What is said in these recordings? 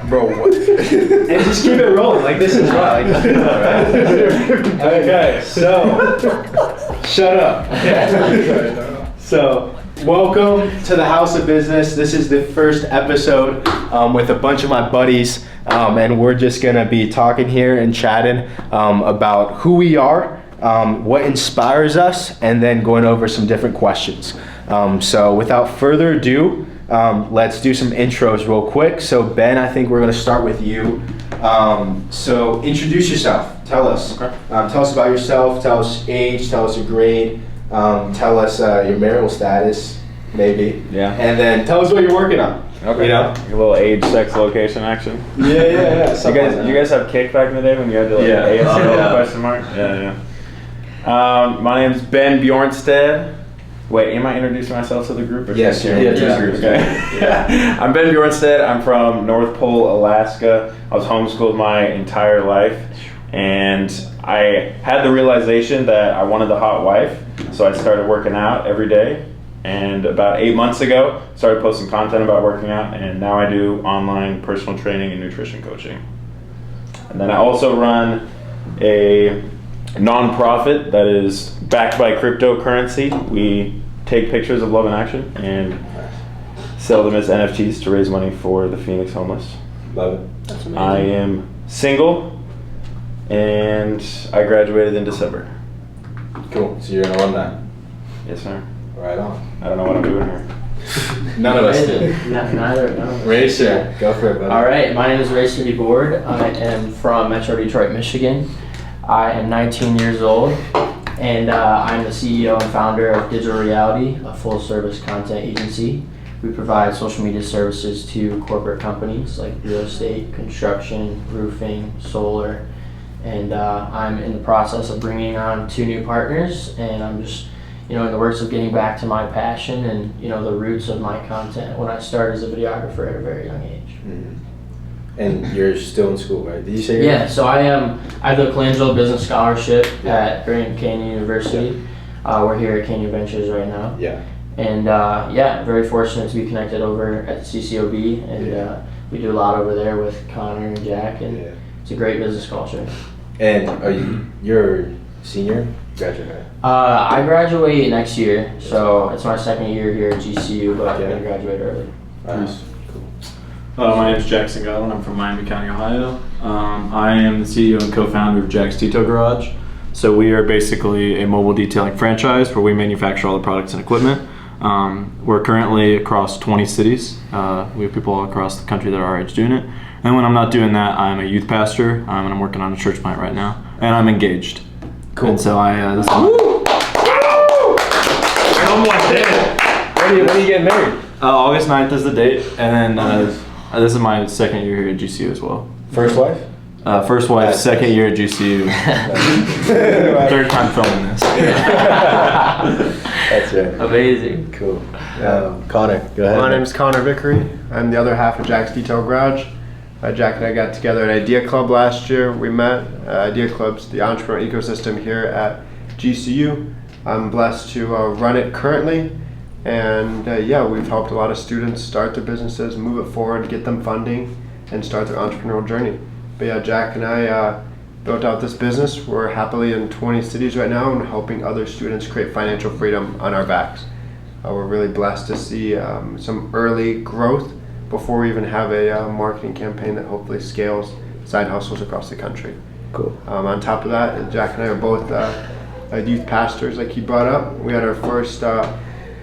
Bro, what? And just keep it rolling, like this is right. Okay, so, shut up. So, welcome to the House of Business. This is the first episode with a bunch of my buddies, and we're just gonna be talking here and chatting about who we are, what inspires us, and then going over some different questions. So, without further ado, let's do some intros real quick. So Ben, I think we're going to start with you. So introduce yourself. Tell us. Okay. Tell us about yourself. Tell us age. Tell us your grade. Tell us your marital status, maybe. Yeah. And then tell us what you're working on. Okay. You know? A little age, sex, location action. Yeah. You guys have kick back in the day when you had to ASL question mark? Yeah. My name's Ben Bjornstad. Wait, am I introducing myself to the group? Or yes, to the group? Okay. Yeah. I'm Ben Bjornstad. I'm from North Pole, Alaska. I was homeschooled my entire life, and I had the realization that I wanted the hot wife, so I started working out every day. And about 8 months ago, started posting content about working out, and now I do online personal training and nutrition coaching. And then I also run a non-profit that is backed by cryptocurrency. We take pictures of love in action and sell them as NFTs to raise money for the Phoenix homeless. Love it. That's amazing. I am single and I graduated in December. Cool. So you're an alumni. Yes, sir. Right on. I don't know what I'm doing here. None of us do. Neither. Racer, go for it, buddy. All right, my name is Racer DeBoard. I am from Metro Detroit, Michigan. I am 19 years old, and I'm the CEO and founder of Digital Reality, a full-service content agency. We provide social media services to corporate companies like real estate, construction, roofing, solar, and I'm in the process of bringing on 2 new partners, and I'm just in the works of getting back to my passion and the roots of my content when I started as a videographer at a very young age. Mm-hmm. And you're still in school, right? Did you say? Yeah, so I have the Colangelo Business Scholarship at Grand Canyon University. We're here at Canyon Ventures right now. Yeah. And very fortunate to be connected over at the CCOB, and we do a lot over there with Connor and Jack, and it's a great business culture. And you're senior? Graduate? I graduate next year, so it's my second year here at GCU, but I'm going to graduate early. Nice. My name is Jackson Godwin. I'm from Miami County, Ohio. I am the CEO and co-founder of Jack's Detail Garage. So we are basically a mobile detailing franchise where we manufacture all the products and equipment. We're currently across 20 cities. We have people all across the country that are our age doing it. And when I'm not doing that, I'm a youth pastor, and I'm working on a church plant right now. And I'm engaged. Cool. And so When are you getting married? August 9th is the date, and then this is my second year here at GCU as well. First wife? First wife, second year at GCU. Third time filming this. That's right. Amazing. Cool. Connor, go ahead. My name is Connor Vickery. I'm the other half of Jack's Detail Garage. Jack and I got together at Idea Club last year. We met. Idea Club's the entrepreneur ecosystem here at GCU. I'm blessed to run it currently. And we've helped a lot of students start their businesses, move it forward, get them funding, and start their entrepreneurial journey. But yeah, Jack and I built out this business. We're happily in 20 cities right now and helping other students create financial freedom on our backs. We're really blessed to see some early growth before we even have a marketing campaign that hopefully scales side hustles across the country. Cool. On top of that, Jack and I are both youth pastors, like he brought up. We had our first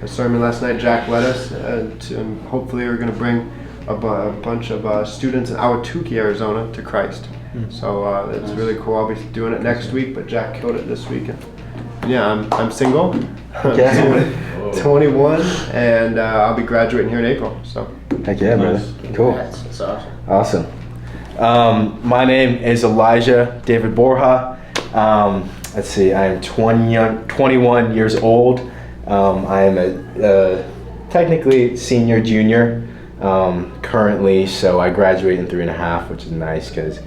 sermon last night. Jack led us, and hopefully we're going to bring a bunch of students in Ahwatukee, Arizona, to Christ. So it's really cool. I'll be doing it next week, but Jack killed it this week. And I'm single, 21, and I'll be graduating here in April. So. Heck yeah, brother. Cool. That's awesome. Awesome. My name is Elijah David Borja. Let's see, I am 21 years old. I am a technically senior, junior currently, so I graduate in 3.5, which is nice because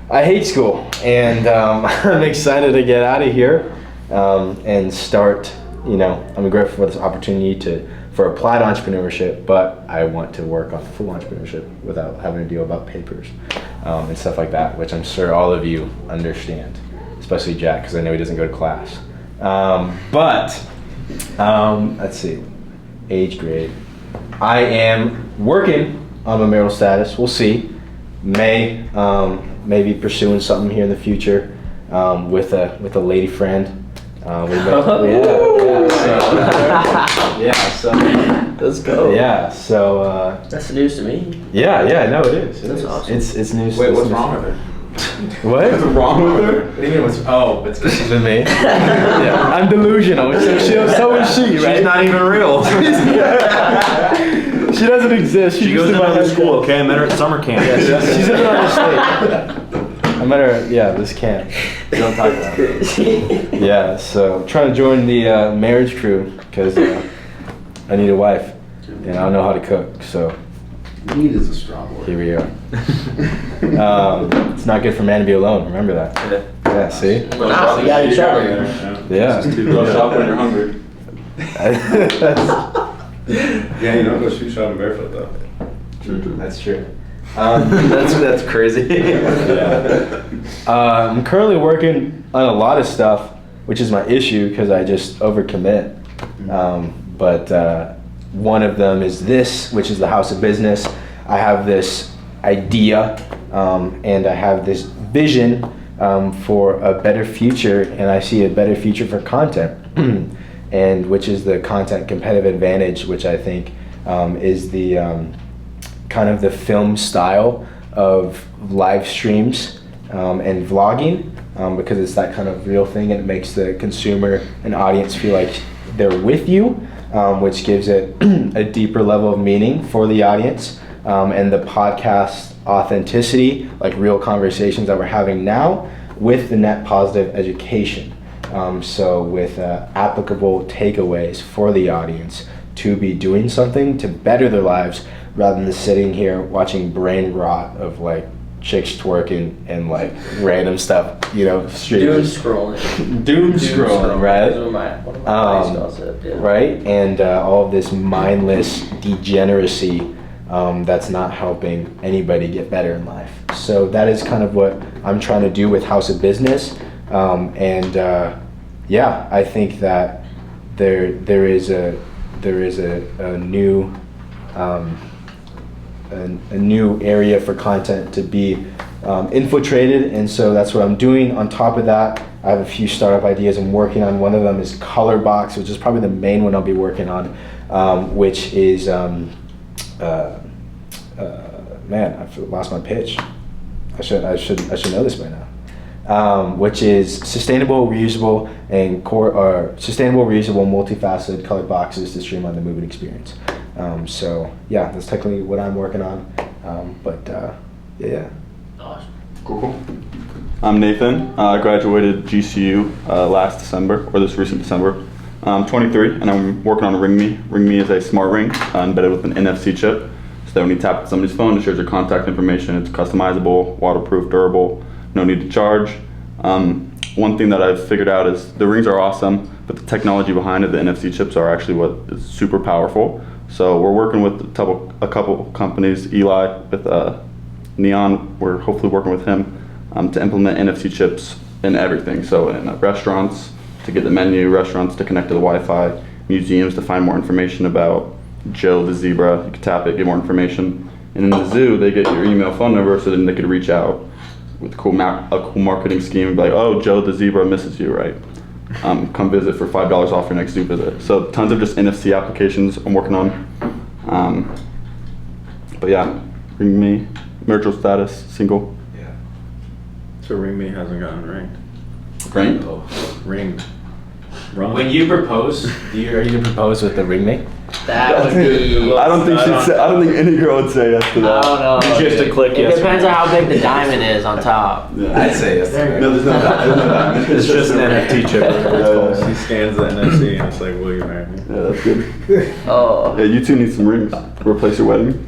I hate school, and I'm excited to get out of here and start. I'm grateful for this opportunity to for applied entrepreneurship, but I want to work on full entrepreneurship without having to deal about papers and stuff like that, which I'm sure all of you understand, especially Jack, because I know he doesn't go to class. Let's see, age grade. I am working on my marital status. We'll see. Maybe pursuing something here in the future with a lady friend. Let's go. Yeah, so That's news to me. yeah, no, it is. That's awesome. It's news. Wait, it's what's news. wrong with her? What? What's wrong with her? What do you mean? It's because she's with me. Yeah, I'm delusional. So is she, right? She's not even real. She doesn't exist. She goes to another school, okay? I met her at summer camp. Yeah, she's in another state. I met her, this camp. We don't talk about it. Yeah, so I'm trying to join the marriage crew because I need a wife and I don't know how to cook. So Need is a strong word. here we are. It's not good for man to be alone. Remember that. Yeah. See. Nah, we got each other. Yeah. Go shop when you're hungry. Yeah, you don't go shoe shopping barefoot though. That's true. That's crazy. I'm currently working on a lot of stuff, which is my issue because I just overcommit. But one of them is this, which is the House of Business. I have this idea and I have this vision for a better future, and I see a better future for content, and which is the content competitive advantage, which I think is the kind of the film style of live streams and vlogging, because it's that kind of real thing, and it makes the consumer and audience feel like they're with you, which gives it a deeper level of meaning for the audience, and the podcast authenticity, like real conversations that we're having now, with the net positive education. So with applicable takeaways for the audience to be doing something to better their lives, rather than sitting here watching brain rot of like chicks twerking and like random stuff, Doom scrolling. Doom scrolling, right? One of my buddies calls it, yeah. Right? And all of this mindless degeneracy that's not helping anybody get better in life. So that is kind of what I'm trying to do with House of Business. I think that there is a new a new area for content to be infiltrated, and so that's what I'm doing. On top of that, I have a few startup ideas I'm working on. One of them is Color Box, which is probably the main one I'll be working on, which is man, I've lost my pitch. I should know this by now. Which is sustainable, reusable, and sustainable, reusable, multifaceted colored boxes to streamline the moving experience. So yeah, that's technically what I'm working on. Yeah. Awesome. Cool. I'm Nathan. I graduated GCU last December, or this recent December. I'm 23, and I'm working on Ring Me. Ring Me is a smart ring embedded with an NFC chip. So that when you tap somebody's phone, it shares your contact information. It's customizable, waterproof, durable, no need to charge. One thing that I've figured out is the rings are awesome, but the technology behind it, the NFC chips, are actually what is super powerful. So we're working with a couple companies, Eli with Neon. We're hopefully working with him to implement NFC chips in everything. So in restaurants, to get the menu, restaurants to connect to the Wi-Fi, museums to find more information about Joe the zebra. You can tap it, get more information. And in the zoo, they get your email, phone number, so then they could reach out with a cool marketing scheme and be like, oh, Joe the zebra misses you, right? Come visit for $5 off your next zoo visit. So tons of just NFC applications I'm working on. But yeah, Ring Me, marital status, single. Yeah. So Ring Me hasn't gotten ringed. Ranked? Ringed. When you propose, are you gonna propose with the Ring Me? That would be. I don't think any girl would say yes to I that. don't know. You just have to click It yes. depends on how big the diamond is on top. I'd say yes. No, there's no diamond. It's just an NFT chip. She scans the NFC and it's like, will you marry me? Yeah, that's good. Oh. Yeah, you two need some rings. Replace your wedding.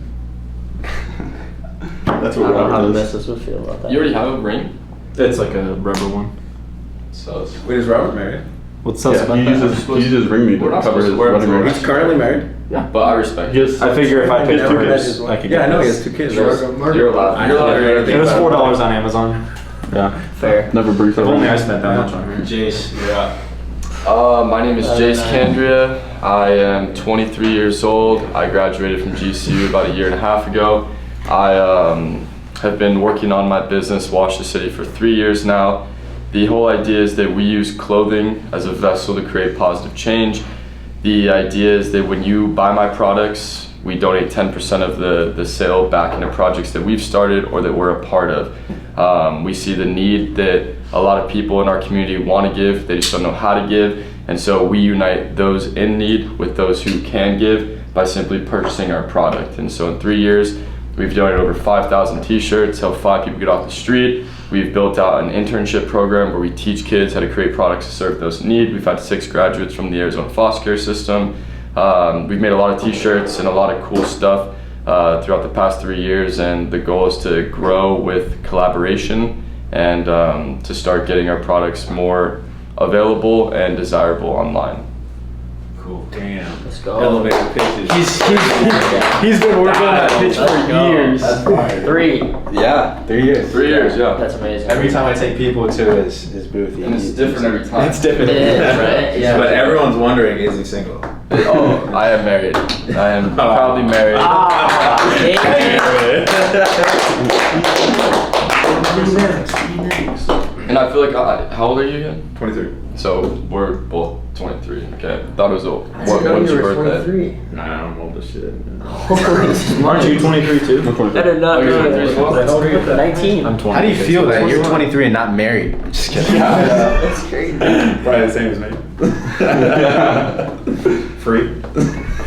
That's I what don't know how the Robert does. missus would feel about that. You already have a ring? It's like a rubber one. So it's Wait, is Robert married? What's sus Yeah, about he that? uses ring me to cover his wedding ring. He's currently married. Yeah. But I respect He it. has- I figure if I He could has two cover kids. this, I could Yeah, get I know he this. has 2 kids. You're allowed. I know that. It was $4 on Amazon. Yeah. Fair. Never briefed If only I everyone. spent that much on her. Jace, you're up. My name is Jace Candria. I am 23 years old. I graduated from GCU about a year and a half ago. I have been working on my business, Wash the City, for 3 years now. The whole idea is that we use clothing as a vessel to create positive change. The idea is that when you buy my products, we donate 10% of the sale back into projects that we've started or that we're a part of. We see the need that a lot of people in our community want to give, they just don't know how to give. And so we unite those in need with those who can give by simply purchasing our product. And so in 3 years, we've donated over 5,000 t-shirts, helped 5 people get off the street. We've built out an internship program where we teach kids how to create products to serve those in need. We've had 6 graduates from the Arizona foster care system. We've made a lot of t-shirts and a lot of cool stuff throughout the past 3 years, and the goal is to grow with collaboration and to start getting our products more available and desirable online. Cool. Damn. Let's go. Elevator pitches. He's been working on that pitch for Let's go. years. 3. Yeah, 3 years. 3 years, yeah. That's amazing. Every time I take people to his booth, And it's different every time. It's different. It is, right? Yeah. But everyone's wondering, is he single? Oh, I am married. I am proudly married. Ah, And I feel like, how old are you again? 23. So we're both 23. Okay, thought it was old. I What's didn't know you your were birthday? 23. Nah, I'm old as shit. Aren't you 23 too? I'm 23. I did not Oh, you're know 23 as well? that. How old are you? 19. I'm 20. How do you feel that you're 23 and not married? Just kidding. That's crazy. Probably the same as me. Free.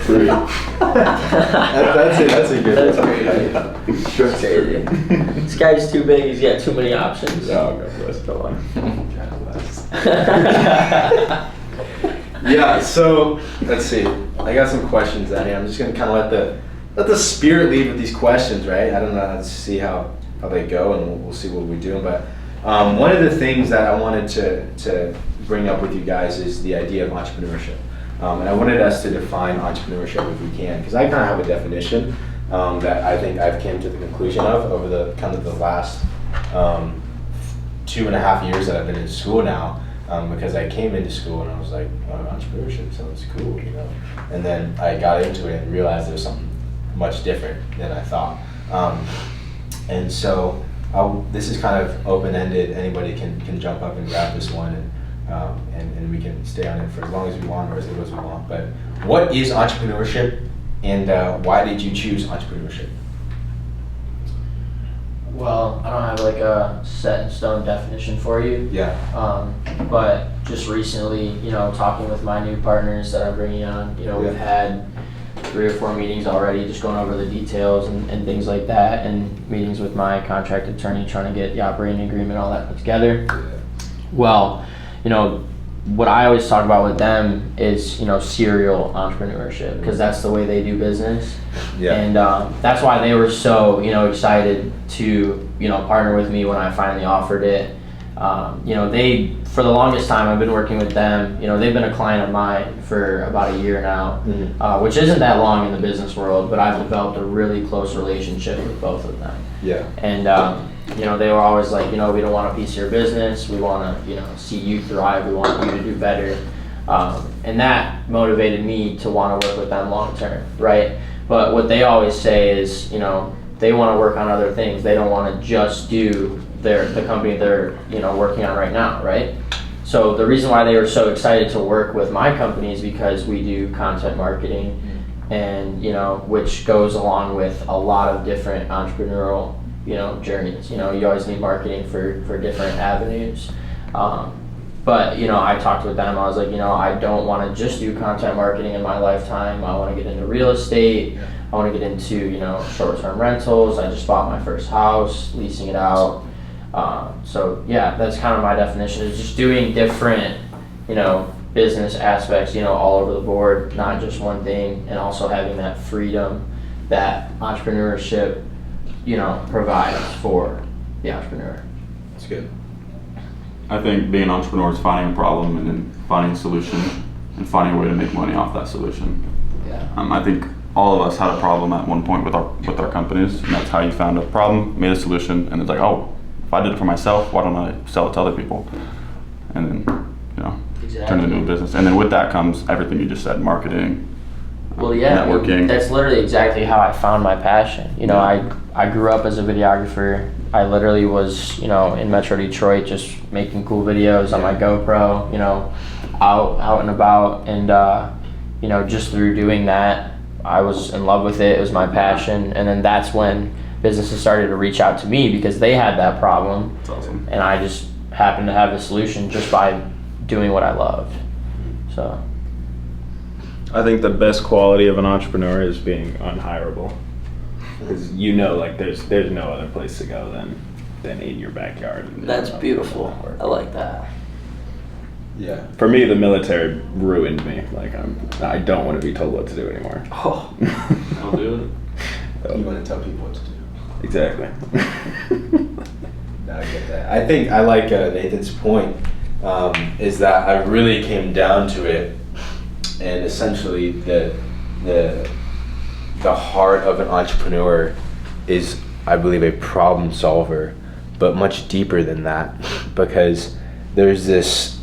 Free. That's it. That's a good That's one. crazy. That's crazy. This guy's too big. He's got too many options. Oh, God bless. Yeah, so let's see. I got some questions down here. I'm just gonna kind of let the spirit lead with these questions, right? I don't know how to see how they go, and we'll see what we do. But one of the things that I wanted to bring up with you guys is the idea of entrepreneurship, and I wanted us to define entrepreneurship if we can, because I kind of have a definition that I think I've came to the conclusion of over the kind of the last 2.5 years that I've been in school now. Because I came into school and I was like, oh, entrepreneurship sounds cool, you know. And then I got into it and realized there was something much different than I thought. And so this is kind of open-ended. Anybody can jump up and grab this one, and we can stay on it for as long as we want or as little as we want. But what is entrepreneurship, and why did you choose entrepreneurship? Well, I don't have like a set in stone definition for you. Yeah. But just recently, talking with my new partners that I'm bringing on, we've had 3 or 4 meetings already, just going over the details and things like that, and meetings with my contract attorney trying to get the operating agreement, all that put together. Well, what I always talk about with them is, serial entrepreneurship, because that's the way they do business. Yeah. And that's why they were so, excited to, partner with me when I finally offered it. They, for the longest time, I've been working with them. They've been a client of mine for about a year now, which isn't that long in the business world, but I've developed a really close relationship with both of them. Yeah. And, they were always like, we don't want a piece of your business. We want to, see you thrive. We want you to do better. And that motivated me to want to work with them long term, right? But what they always say is, they want to work on other things. They don't want to just do the company they're, working on right now, right? So the reason why they were so excited to work with my company is because we do content marketing, and, which goes along with a lot of different entrepreneurial, journeys. You always need marketing for different avenues. But, I talked with them, I was like, I don't want to just do content marketing in my lifetime. I want to get into real estate. I want to get into, short-term rentals. I just bought my first house, leasing it out. So yeah, that's kind of my definition, is just doing different, business aspects, all over the board, not just one thing, and also having that freedom that entrepreneurship, provides for the entrepreneur. That's good. I think being an entrepreneur is finding a problem and then finding a solution and finding a way to make money off that solution. Yeah. I think all of us had a problem at one point with our companies, and that's how you found a problem, made a solution, and it's like, oh, if I did it for myself, why don't I sell it to other people? And then, turn it into a business. And then with that comes everything you just said, marketing, Well, yeah, networking. that's literally exactly how I found my passion. I grew up as a videographer. I literally was, in Metro Detroit, just making cool videos on my GoPro, out and about, and just through doing that, I was in love with it. It was my passion, and then that's when businesses started to reach out to me because they had that problem. That's awesome. And I just happened to have the solution just by doing what I loved. So. I think the best quality of an entrepreneur is being unhireable, because there's no other place to go than in your backyard. That's beautiful. I like that. Yeah. For me, the military ruined me. I don't want to be told what to do anymore. Oh. I'll do it. You want to tell people what to do. Exactly. No, I get that. I think I like Nathan's point, is that I really came down to it, and essentially the heart of an entrepreneur is, I believe, a problem solver, but much deeper than that, because there's this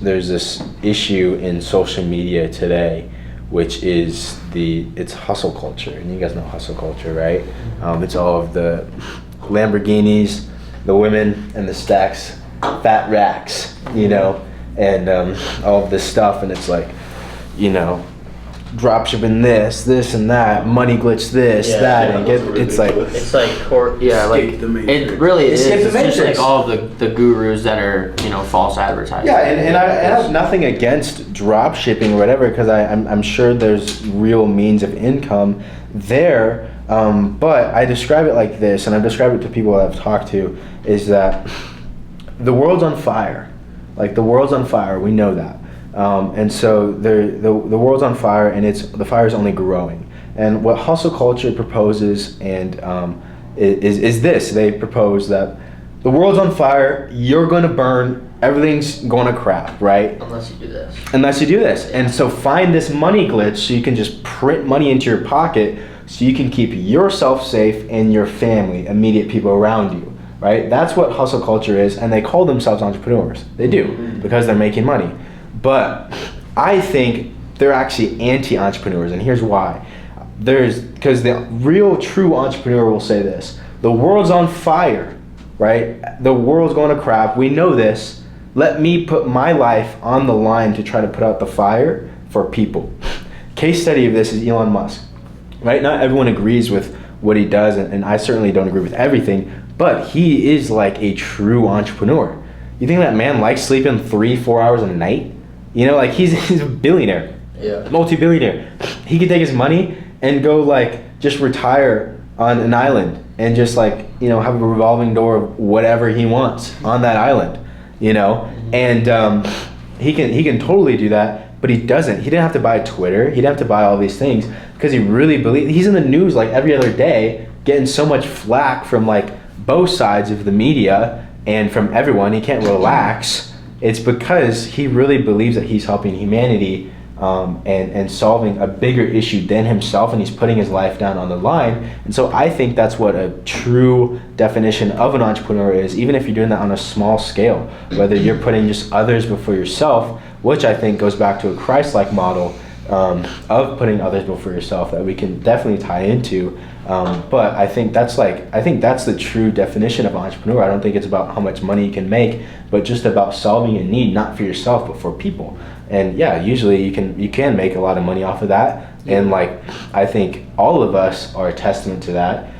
issue in social media today, which is it's hustle culture, and you guys know hustle culture, right? It's all of the Lamborghinis, the women, and the stacks, fat racks, and all of this stuff, and it's like, drop shipping this and that, money glitch this, that, and it's like it really is. Skip the It's just matrix. like all of the gurus that are false advertising. Yeah, and I have nothing against drop shipping or whatever, because I'm sure there's real means of income there, but I describe it like this, and I've described it to people I've talked to, is that the world's on fire. Like, the world's on fire, we know that. And so the world's on fire, and the fire is only growing. And what hustle culture proposes is this. They propose that the world's on fire, you're going to burn, everything's going to crap, right? Unless you do this. And so find this money glitch so you can just print money into your pocket so you can keep yourself safe and your family, immediate people around you, right? That's what hustle culture is, and they call themselves entrepreneurs. They do, because they're making money. But I think they're actually anti-entrepreneurs, and here's why. Because the real true entrepreneur will say this: the world's on fire, right? The world's going to crap. We know this. Let me put my life on the line to try to put out the fire for people. Case study of this is Elon Musk, right? Not everyone agrees with what he does, and I certainly don't agree with everything, but he is like a true entrepreneur. You think that man likes sleeping 3-4 hours a night? He's a billionaire, multi-billionaire. He could take his money and go just retire on an island and just have a revolving door of whatever he wants on that island, and he can totally do that, but he doesn't. He didn't have to buy Twitter. He didn't have to buy all these things because he really believes. He's in the news every other day, getting so much flack from both sides of the media and from everyone. He can't relax. It's because he really believes that he's helping humanity and solving a bigger issue than himself, and he's putting his life down on the line. And so I think that's what a true definition of an entrepreneur is, even if you're doing that on a small scale, whether you're putting just others before yourself, which I think goes back to a Christ-like model of putting others before yourself that we can definitely tie into. But I think that's the true definition of an entrepreneur. I don't think it's about how much money you can make, but just about solving a need, not for yourself, but for people. And yeah, usually you can make a lot of money off of that. And I think all of us are a testament to that.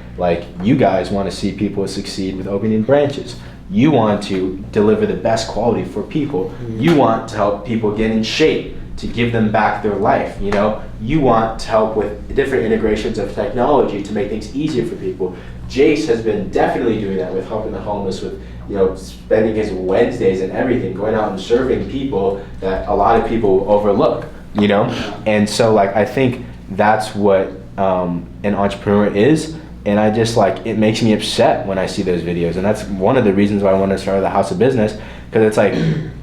You guys want to see people succeed with opening branches. You want to deliver the best quality for people. You want to help people get in shape, to give them back their life. You want to help with different integrations of technology to make things easier for people. Jace has been definitely doing that with helping the homeless, with spending his Wednesdays and everything, going out and serving people that a lot of people overlook. And so I think that's what an entrepreneur is. And I just it makes me upset when I see those videos, and that's one of the reasons why I want to start the House of Business, because it's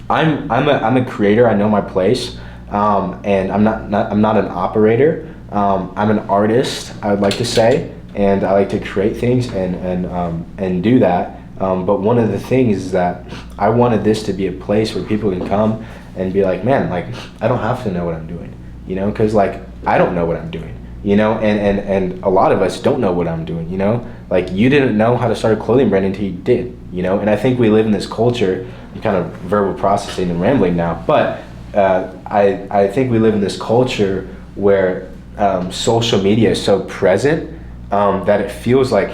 I'm a creator. I know my place, and I'm not an operator. I'm an artist, I would like to say, and I like to create things and do that. But one of the things is that I wanted this to be a place where people can come and be like, man, like, I don't have to know what I'm doing, you know, because like I don't know what I'm doing, you know, and a lot of us don't know what I'm doing, you know, like you didn't know how to start a clothing brand until you did, you know, and I think we live in this culture, you kind of verbal processing and rambling now, but I think we live in this culture where social media is so present that it feels like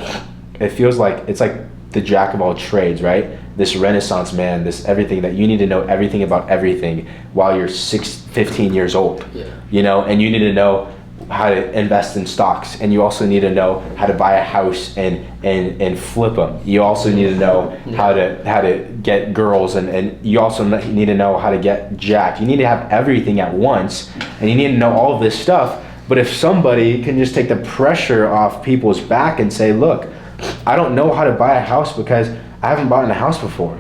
it's like the jack of all trades, right? This Renaissance man, this everything that you need to know everything about everything while you're 15 years old, you know, and you need to know how to invest in stocks, and you also need to know how to buy a house and flip them. You also need to know how to get girls, and you also need to know how to get jacked. You need to have everything at once, and you need to know all of this stuff. But if somebody can just take the pressure off people's back and say, look, I don't know how to buy a house because I haven't bought a house before.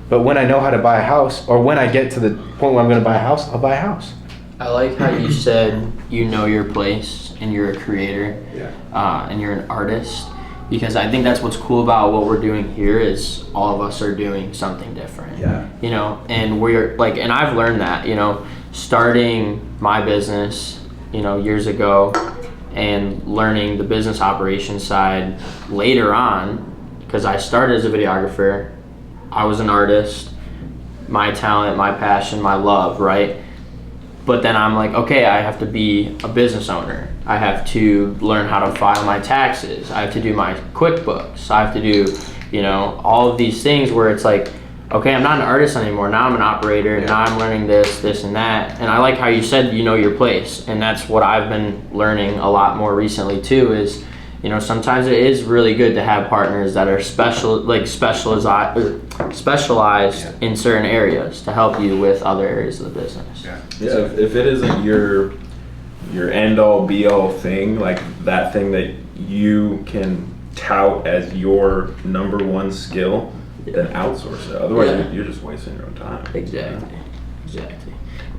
But when I know how to buy a house, or when I get to the point where I'm going to buy a house, I'll buy a house. I like how you said you know your place and you're a creator, and you're an artist, because I think that's what's cool about what we're doing here is all of us are doing something different. You know, and we're like, and I've learned that, you know, starting my business, you know, years ago, and learning the business operations side later on, because I started as a videographer, I was an artist, my talent, my passion, my love, right? But then I'm like, okay, I have to be a business owner. I have to learn how to file my taxes. I have to do my QuickBooks. I have to do, you know, all of these things where it's like, okay, I'm not an artist anymore. Now I'm an operator. Now I'm learning this, and that. And I like how you said you know your place. And that's what I've been learning a lot more recently too is, you know, sometimes it is really good to have partners that are specialized in certain areas to help you with other areas of the business. So if it isn't your end all be all thing, like that thing that you can tout as your number one skill, then outsource it. Otherwise, you're just wasting your own time. Exactly.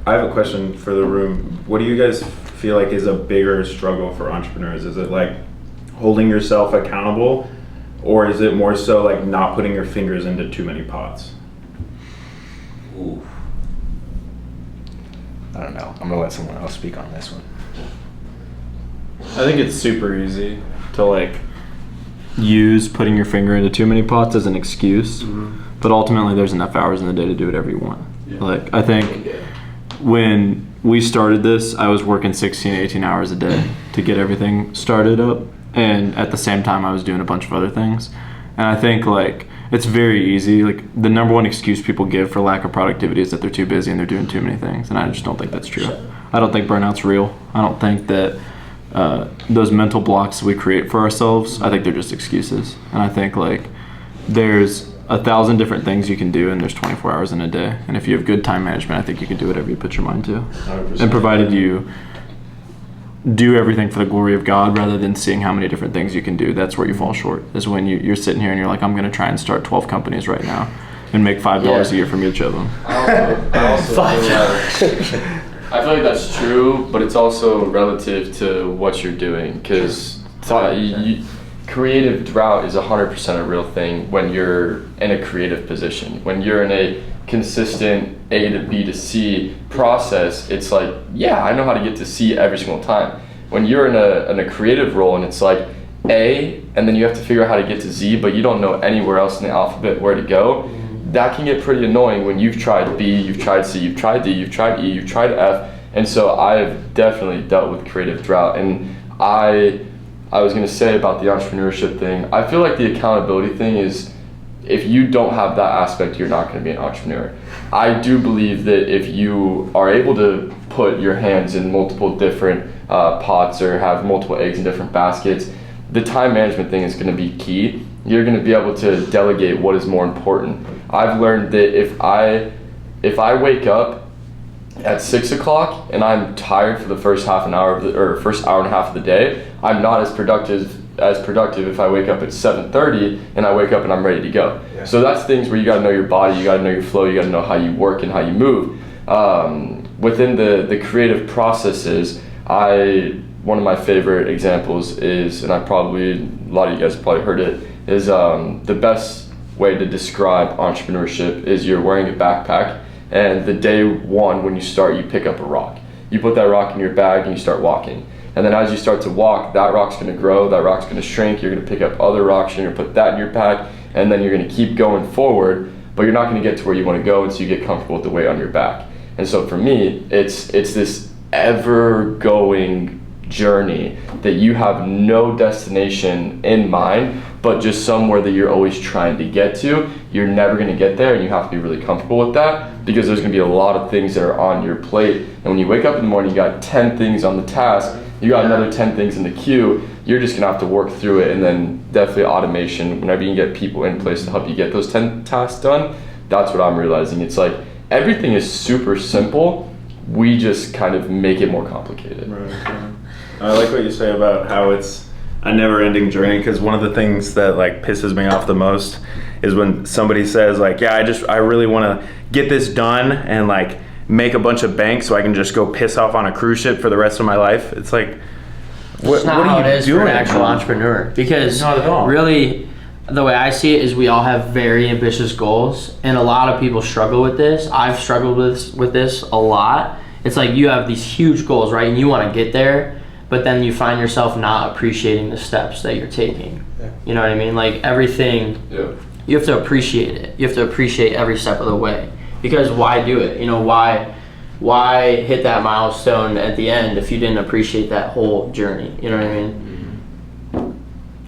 I have a question for the room. What do you guys feel like is a bigger struggle for entrepreneurs? Is it like holding yourself accountable, or is it more so like not putting your fingers into too many pots? Ooh. I don't know. I'm gonna let someone else speak on this one. I think it's super easy to like use putting your finger into too many pots as an excuse, but ultimately there's enough hours in the day to do whatever you want. Like I think when we started this, I was working 16, 18 hours a day to get everything started up, and at the same time I was doing a bunch of other things. And I think like it's very easy, like the number one excuse people give for lack of productivity is that they're too busy and they're doing too many things, and I just don't think that's true. I don't think burnout's real. I don't think that those mental blocks we create for ourselves, I think they're just excuses. And I think like there's 1,000 different things you can do, and there's 24 hours in a day, and if you have good time management, I think you can do whatever you put your mind to. 100%. And provided you do everything for the glory of God rather than seeing how many different things you can do, that's where you fall short, is when you're sitting here and you're like, I'm going to try and start 12 companies right now and make $5 a year from each of them. I feel like that's true, but it's also relative to what you're doing, because creative drought is 100% a real thing when you're in a creative position. When you're in a consistent A to B to C process, it's like, yeah, I know how to get to C every single time. When you're in a creative role and it's like A, and then you have to figure out how to get to Z, but you don't know anywhere else in the alphabet where to go, that can get pretty annoying when you've tried B, you've tried C, you've tried D, you've tried E, you've tried F. And so I've definitely dealt with creative drought. And I was going to say about the entrepreneurship thing, I feel like the accountability thing is, if you don't have that aspect, you're not going to be an entrepreneur. I do believe that if you are able to put your hands in multiple different pots or have multiple eggs in different baskets, the time management thing is going to be key. You're going to be able to delegate what is more important. I've learned that if I wake up at 6 o'clock and I'm tired for the first half an hour or first hour and a half of the day, I'm not as productive as productive if I wake up at 7:30 and I wake up and I'm ready to go. Yeah. So that's things where you got to know your body, you got to know your flow, you got to know how you work and how you move. Within the creative processes, one of my favorite examples is, and a lot of you guys have probably heard it, is the best way to describe entrepreneurship is you're wearing a backpack, and the day one when you start, you pick up a rock. You put that rock in your bag and you start walking. And then as you start to walk, that rock's gonna grow, that rock's gonna shrink, you're gonna pick up other rocks, you're gonna put that in your pack, and then you're gonna keep going forward, but you're not gonna get to where you wanna go until you get comfortable with the weight on your back. And so for me, it's this ever-going journey that you have no destination in mind, but just somewhere that you're always trying to get to. You're never going to get there, and you have to be really comfortable with that, because there's going to be a lot of things that are on your plate. And when you wake up in the morning, you got 10 things on the task, you got another 10 things in the queue, you're just going to have to work through it. And then definitely automation, whenever you can get people in place to help you get those 10 tasks done, that's what I'm realizing. It's like everything is super simple, we just kind of make it more complicated. Right. I like what you say about how it's a never-ending journey, because one of the things that like pisses me off the most is when somebody says like, yeah, I really want to get this done and like make a bunch of bank so I can just go piss off on a cruise ship for the rest of my life. It's like, It's not what how are it you is doing? for an actual entrepreneur, because Not at all. really the way I see it is we all have very ambitious goals, and a lot of people struggle with this. I've struggled with this a lot. It's like you have these huge goals, right, and you want to get there, but then you find yourself not appreciating the steps that you're taking. Yeah. You know what I mean? Like everything, Yeah. you have to appreciate it. You have to appreciate every step of the way, because why do it? You know, why hit that milestone at the end if you didn't appreciate that whole journey? You know what I mean?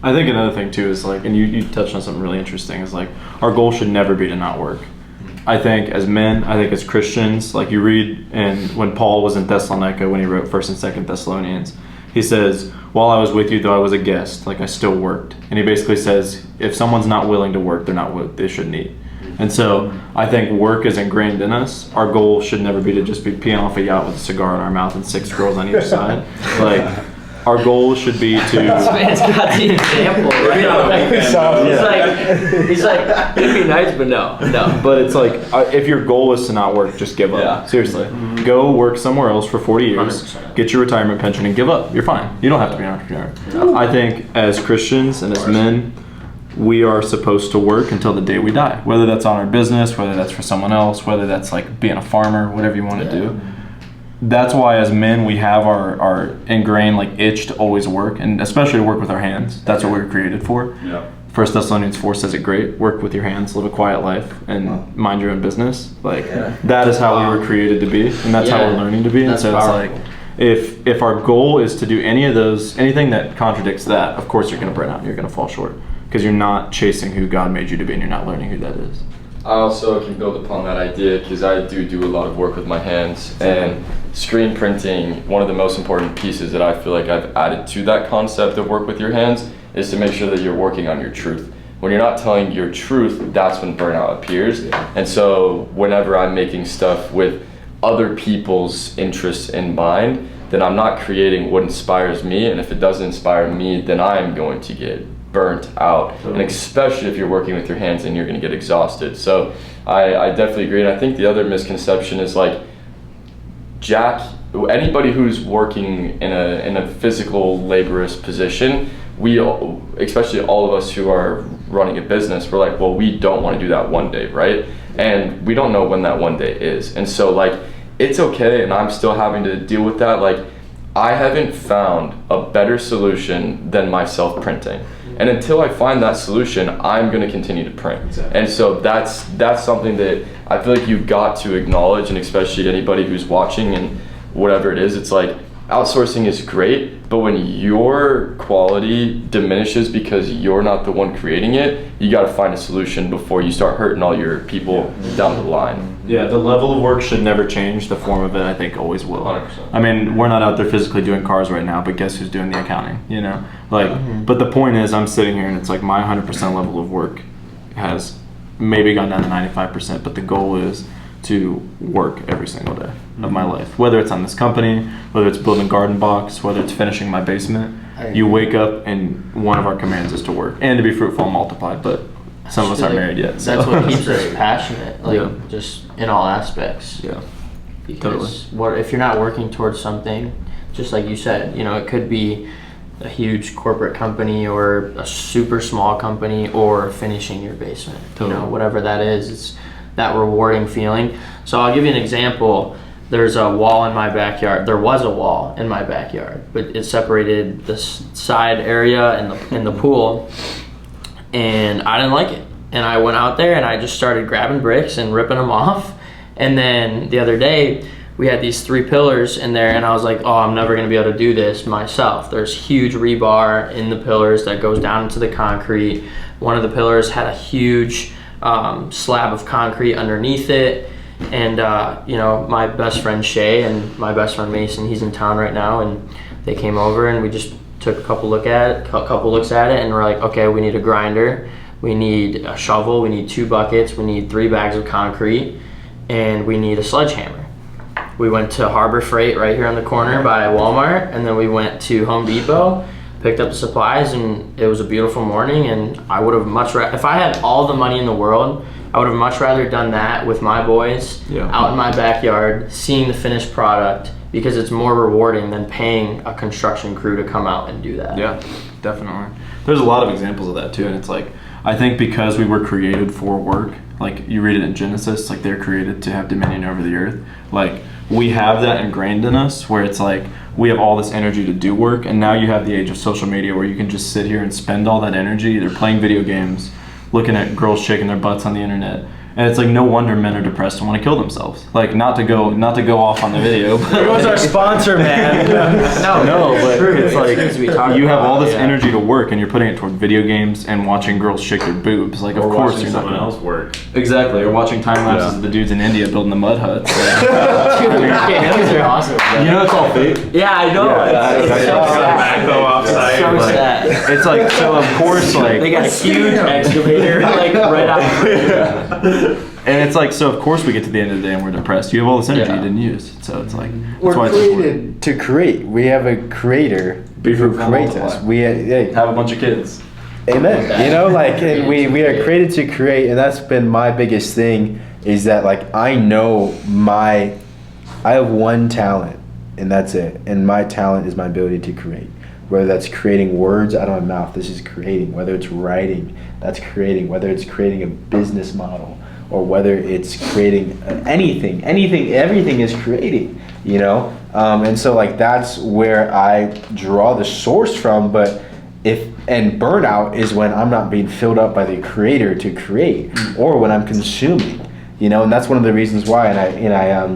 I think another thing too is like, and you touched on something really interesting, is like our goal should never be to not work. I think as men, I think as Christians, like you read, and when Paul was in Thessalonica, when he wrote 1st and 2nd Thessalonians, he says, while I was with you, though I was a guest, like I still worked. And he basically says, if someone's not willing to work, they shouldn't eat. And so I think work is ingrained in us. Our goal should never be to just be peeing off a yacht with a cigar in our mouth and 6 girls on each side. Like, our goal should be to... This man's got the example, right? He's like, it'd be nice, but no. But it's like, if your goal is to not work, just give up. Yeah. Seriously. Go work somewhere else for 40 years, 100%. get your retirement pension, and give up. You're fine. You don't have to be an entrepreneur. I think as Christians and as men, we are supposed to work until the day we die. Whether that's on our business, whether that's for someone else, whether that's like being a farmer, whatever you want to do. That's why as men we have our ingrained like itch to always work, and especially to work with our hands. That's what we were created for. Yeah. 1 Thessalonians 4 says it great. Work with your hands, live a quiet life, and mind your own business. Like that is how we were created to be, and that's how we're learning to be. And That's so it's powerful. like, if our goal is to do anything that contradicts that, of course you're going to burn out and you're going to fall short, because you're not chasing who God made you to be, and you're not learning who that is. I also can build upon that idea because I do a lot of work with my hands, and screen printing, one of the most important pieces that I feel like I've added to that concept of work with your hands is to make sure that you're working on your truth. When you're not telling your truth, that's when burnout appears. And so whenever I'm making stuff with other people's interests in mind, then I'm not creating what inspires me, and if it doesn't inspire me, then I'm going to get burnt out, and especially if you're working with your hands and you're going to get exhausted. So I definitely agree, and I think the other misconception is like anybody who's working in a physical laborious position, especially all of us who are running a business, we're like, well, we don't want to do that one day, right? And we don't know when that one day is, and so like it's okay, and I'm still having to deal with that. Like I haven't found a better solution than myself printing. And until I find that solution, I'm going to continue to print. Exactly. And so that's something that I feel like you've got to acknowledge, and especially anybody who's watching and whatever it is, it's like outsourcing is great, but when your quality diminishes because you're not the one creating it, you got to find a solution before you start hurting all your people down the line. Yeah, the level of work should never change. The form of it, I think, always will. 100%. I mean, we're not out there physically doing cars right now, but guess who's doing the accounting, you know? Like, but the point is, I'm sitting here and it's like my 100% level of work has maybe gone down to 95%, but the goal is to work every single day of my life. Whether it's on this company, whether it's building garden box, whether it's finishing my basement, you wake up and one of our commands is to work and to be fruitful and multiply. But some of us aren't married yet. So. That's what keeps us passionate, like just in all aspects. Yeah. Because what if you're not working towards something, just like you said, you know, it could be a huge corporate company or a super small company or finishing your basement. You know, whatever that is, it's that rewarding feeling. So I'll give you an example. There's a wall in my backyard. There was a wall in my backyard, but it separated the side area and the pool, and I didn't like it. And I went out there and I just started grabbing bricks and ripping them off. And then the other day, we had these 3 pillars in there, and I was like, oh, I'm never gonna be able to do this myself. There's huge rebar in the pillars that goes down into the concrete. One of the pillars had a huge slab of concrete underneath it. And you know, my best friend Shay and my best friend Mason, he's in town right now, and they came over and we just took a couple looks at it, and we're like, okay, we need a grinder, we need a shovel, we need 2 buckets, we need 3 bags of concrete, and we need a sledgehammer. We went to Harbor Freight right here on the corner by Walmart, and then we went to Home Depot, picked up the supplies, and it was a beautiful morning. And I would have much rather, if I had all the money in the world, I would have much rather done that with my boys out in my backyard, seeing the finished product, because it's more rewarding than paying a construction crew to come out and do that. Yeah, definitely. There's a lot of examples of that too, and it's like, I think because we were created for work, like you read it in Genesis, like they're created to have dominion over the earth. Like we have that ingrained in us, where it's like we have all this energy to do work, and now you have the age of social media where you can just sit here and spend all that energy either playing video games, looking at girls shaking their butts on the internet. And it's like, no wonder men are depressed and want to kill themselves. Like, not to go off on the video. There goes our sponsor, man. No, but it's like you have all this Yeah. energy to work, and you're putting it toward video games and watching girls shake their boobs. Like, of course you're not someone gonna else work. Exactly, or watching time lapses of the dudes in India building the mud huts. Those are awesome. You know it's all fake. Yeah, I know. It's so sad. Backhoe offsite. So like- sad. It's like, so of course, like They got a huge excavator like right out. and it's like, so of course we get to the end of the day and we're depressed. You have all this energy Yeah. you didn't use. So it's like, We're that's why it's important. created to create. We have a creator Be who fruitful and creates multiply. us. Hey, Have a bunch of kids. amen. You know, like, and we are created to create, and that's been my biggest thing, is that like I know I have one talent, and that's it. And my talent is my ability to create. Whether that's creating words out of my mouth, this is creating. Whether it's writing, that's creating. Whether it's creating a business model, or whether it's creating anything, everything is creating, you know? And so like that's where I draw the source from, but and burnout is when I'm not being filled up by the creator to create, or when I'm consuming, you know? And that's one of the reasons why, and I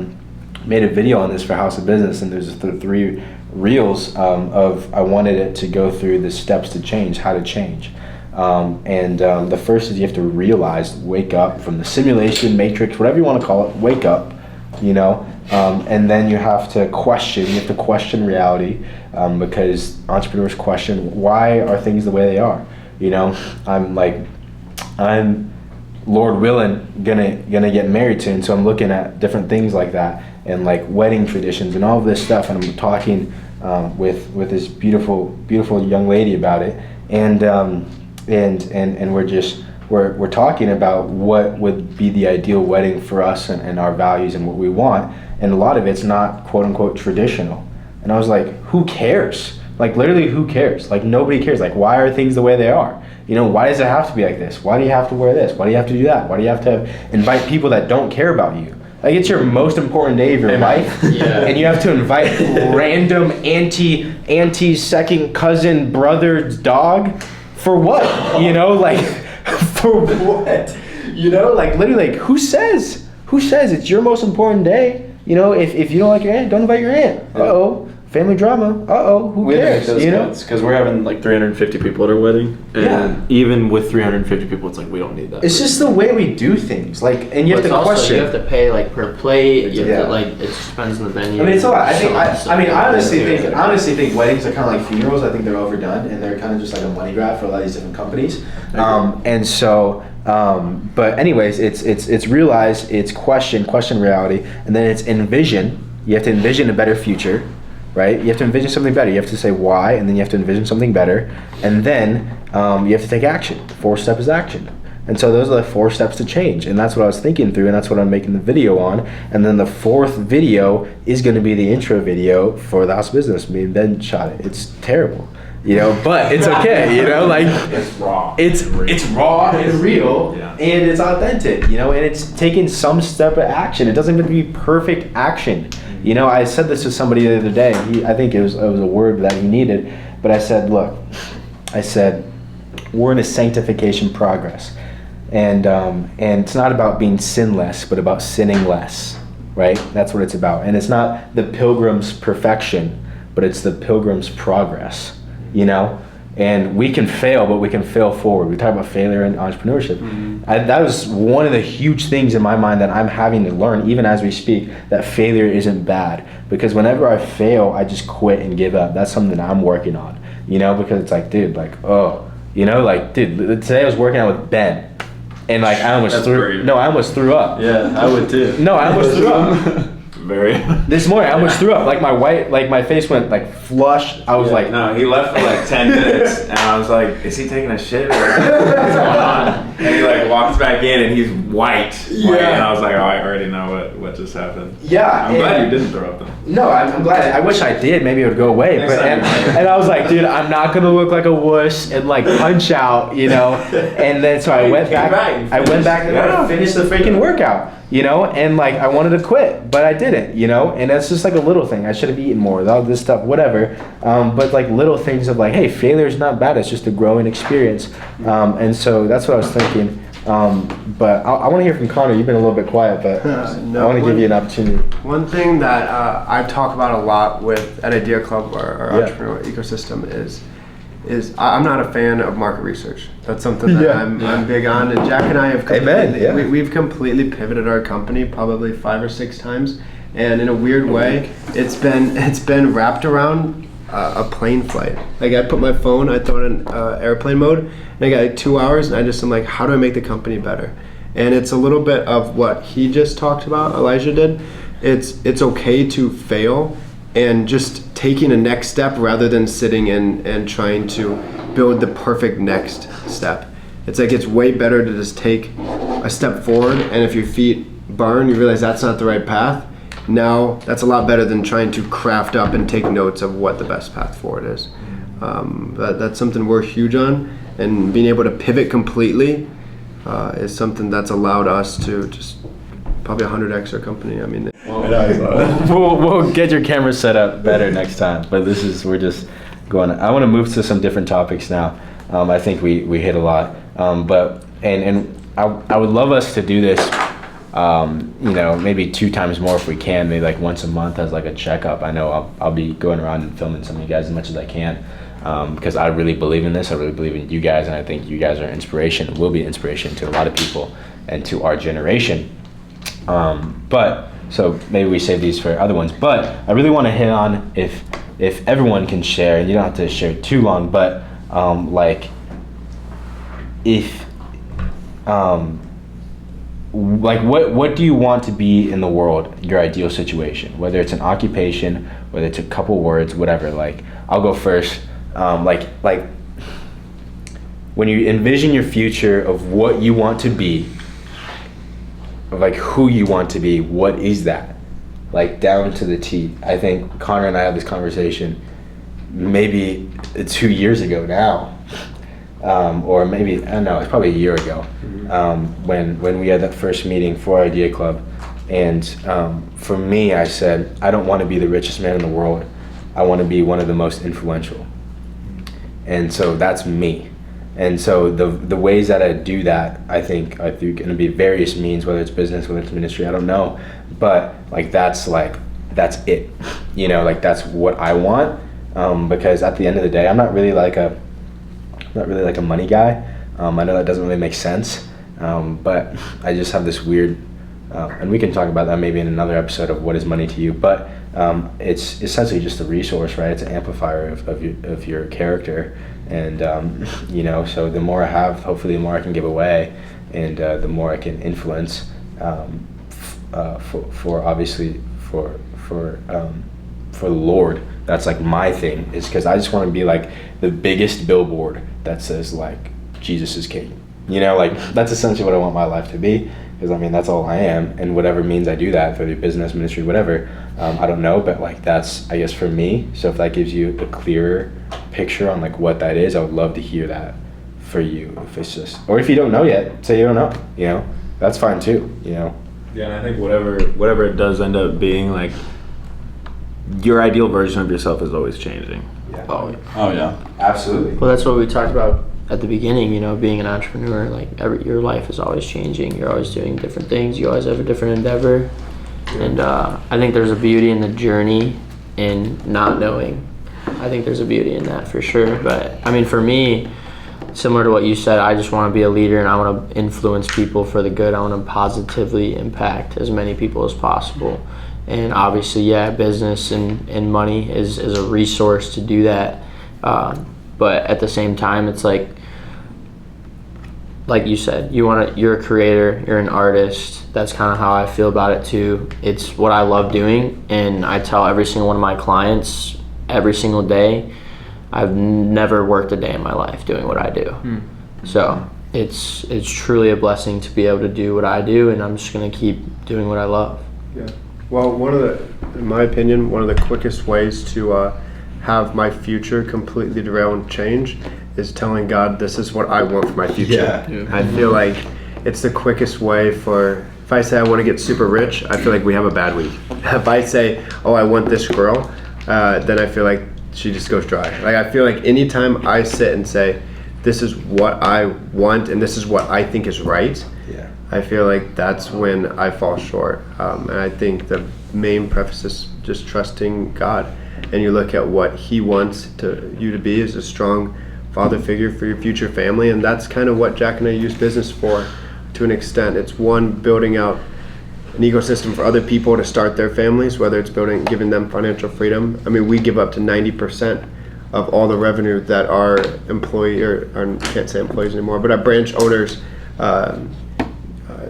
made a video on this for House of Business, and there's the 3 reels of I wanted it to go through the steps to change, how to change. The first is you have to realize, wake up from the simulation, matrix, whatever you want to call it, wake up, you know, and then you have to question reality, because entrepreneurs question, why are things the way they are? You know, I'm Lord willing gonna get married soon, so I'm looking at different things like that, and like wedding traditions and all of this stuff, and I'm talking with this beautiful young lady about it, and we're talking about what would be the ideal wedding for us and our values and what we want, and a lot of it's not quote unquote traditional. And I was like, who cares? Like literally, who cares? Like nobody cares. Like why are things the way they are? You know, why does it have to be like this? Why do you have to wear this? Why do you have to do that? Why do you have to invite people that don't care about you? Like it's your most important day of your life, and you have to invite random auntie, second cousin, brother's dog, for what? You know, like for what? You know, like literally, like who says it's your most important day? You know, if you don't like your aunt, don't invite your aunt. family drama. Who We had to make cares? those You know. cuts because we're having like 350 people at our wedding, and Yeah. even with 350 people, it's like we don't need that. It's just the way we do things. Like, and you have But to also, question. you have to pay like per plate. You have Yeah. to like it just depends on the venue. I mean, it's a lot. I think. So- I honestly think weddings are kind of like funerals. I think they're overdone, and they're kind of just like a money grab for a lot of these different companies. And so, but anyways, it's realize, it's question reality, and then it's envision. You have to envision a better future, right? You have to envision something better. You have to say why, and then you have to envision something better, and then you have to take action. 4 step is action. And so those are the 4 steps to change. And that's what I was thinking through, and that's what I'm making the video on. And then the 4th video is going to be the intro video for the house business. Me and Ben shot it. It's terrible, you know, but it's okay, you know, like It's raw. it's raw and real, Yeah. and it's authentic, you know, and it's taking some step of action. It doesn't have to be perfect action. You know, I said this to somebody the other day. I think it was a word that he needed, but I said, look, we're in a sanctification progress. And it's not about being sinless, but about sinning less, right? That's what it's about. And it's not the pilgrim's perfection, but it's the pilgrim's progress, you know? And we can fail, but we can fail forward. We talk about failure in entrepreneurship. That was one of the huge things in my mind that I'm having to learn, even as we speak, that failure isn't bad. Because whenever I fail, I just quit and give up. That's something that I'm working on, you know? Because it's like, dude, like, dude, today I was working out with Ben. And like I almost threw up. Yeah, I would too. No, I almost threw up. Very. This morning I almost threw up. Like my face went like flush. I was like, No, he left for like 10 minutes, and I was like, is he taking a shit? Or what's going on? And he like walks back in, and he's white. Yeah. And I was like, oh, I already know what just happened. yeah. I'm glad you didn't throw up though. No, I'm glad. I wish I did. Maybe it would go away. Next But time. and I was like, dude, I'm not gonna look like a wuss and like punch out, you know. And then so I You went came back. back and I went back and finished. finished the freaking workout, you know. And like I wanted to quit, but I didn't, you know. And that's just like a little thing. I should have eaten more. All this stuff, whatever. But like little things of like, hey, failure is not bad. It's just a growing experience. And so that's what I was thinking. But I want to hear from Connor. You've been a little bit quiet, but I want to give you an opportunity. One thing that I talk about a lot with at Idea Club, our entrepreneurial ecosystem, is I'm not a fan of market research. That's something that I'm big on, and Jack and I have we've completely pivoted our company probably 5 or 6 times, and in a weird way, it's been wrapped around a plane flight. Like I put my phone, I throw it in airplane mode, and I got like 2 hours, and I just am like, how do I make the company better? And it's a little bit of what he just talked about, Elijah did. It's okay to fail and just taking a next step rather than sitting and trying to build the perfect next step. It's like it's way better to just take a step forward, and if your feet burn, you realize that's not the right path. Now that's a lot better than trying to craft up and take notes of what the best path forward is. That's something we're huge on, and being able to pivot completely is something that's allowed us to just probably 100x our company. I mean, we'll get your camera set up better next time. But we're just going. I want to move to some different topics now. I think we hit a lot. But I would love us to do this. You know, maybe 2 times more if we can. Maybe like once a month as like a checkup. I know I'll be going around and filming some of you guys as much as I can. Because I really believe in this. I really believe in you guys, and I think you guys are inspiration. Will be inspiration to a lot of people and to our generation. But so maybe we save these for other ones. But I really want to hit on if everyone can share, and you don't have to share too long. But like what do you want to be in the world? Your ideal situation, whether it's an occupation, whether it's a couple words, whatever. Like I'll go first. Like when you envision your future of what you want to be, of like who you want to be, what is that? Like down to the T. I think Connor and I had this conversation maybe 2 years ago now, or maybe, I don't know, it's probably a year ago, when we had that first meeting for Idea Club. And for me, I said, I don't want to be the richest man in the world. I want to be one of the most influential. And so that's me. And so the ways that I do that, I think going to be various means, whether it's business, whether it's ministry, I don't know. But like that's that's it. You know, like that's what I want. Because at the end of the day, I'm not really like a money guy. I know that doesn't really make sense, but I just have this weird, and we can talk about that maybe in another episode of what is money to you. But it's essentially just a resource, right? It's an amplifier of your character, and you know. So the more I have, hopefully, the more I can give away, and the more I can influence. For obviously for the Lord. That's like my thing, is because I just want to be like the biggest billboard that says like Jesus is king. You know, like that's essentially what I want my life to be, because I mean that's all I am, and whatever means I do that, through business, ministry, whatever, I don't know, but like that's, I guess, for me. So if that gives you a clearer picture on like what that is, I would love to hear that for you. If it's just, or if you don't know yet, say you don't know, you know, that's fine too, you know. Yeah, and I think whatever it does end up being, like, your ideal version of yourself is always changing. Yeah. Oh yeah. Absolutely. Well, that's what we talked about at the beginning, you know, being an entrepreneur. Like, your life is always changing. You're always doing different things. You always have a different endeavor. And I think there's a beauty in the journey in not knowing. I think there's a beauty in that for sure. But, I mean, for me, similar to what you said, I just want to be a leader, and I want to influence people for the good. I want to positively impact as many people as possible. And obviously, yeah, business and money is a resource to do that. But at the same time, it's like you said, you're a creator, you're an artist. That's kind of how I feel about it too. It's what I love doing, and I tell every single one of my clients every single day, I've never worked a day in my life doing what I do. So it's truly a blessing to be able to do what I do, and I'm just gonna keep doing what I love. Yeah. Well, in my opinion, one of the quickest ways to have my future completely derail and change is telling God, this is what I want for my future. Yeah. I feel like it's the quickest way if I say I want to get super rich, I feel like we have a bad week. If I say, oh, I want this girl, then I feel like she just goes dry. Like, I feel like anytime I sit and say, this is what I want and this is what I think is right, Yeah. I feel like that's when I fall short. And I think the main preface is just trusting God. And you look at what He wants you to be as a strong father figure for your future family. And that's kind of what Jack and I use business for, to an extent. It's one, building out an ecosystem for other people to start their families, whether it's giving them financial freedom. I mean, we give up to 90% of all the revenue that our employee, or can't say employees anymore, but our branch owners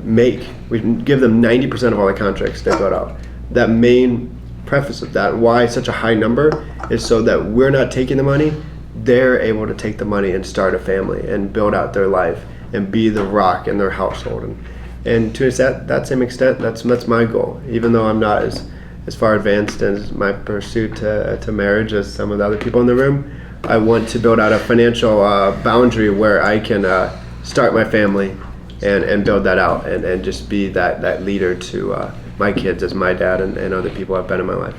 make. We give them 90% of all the contracts they build out. That main preface of that, why it's such a high number, is so that we're not taking the money, they're able to take the money and start a family and build out their life and be the rock in their household. And to that same extent, that's my goal. Even though I'm not as far advanced as my pursuit to marriage as some of the other people in the room, I want to build out a financial boundary where I can start my family and build that out and just be that leader to my kids as my dad and other people I've been in my life.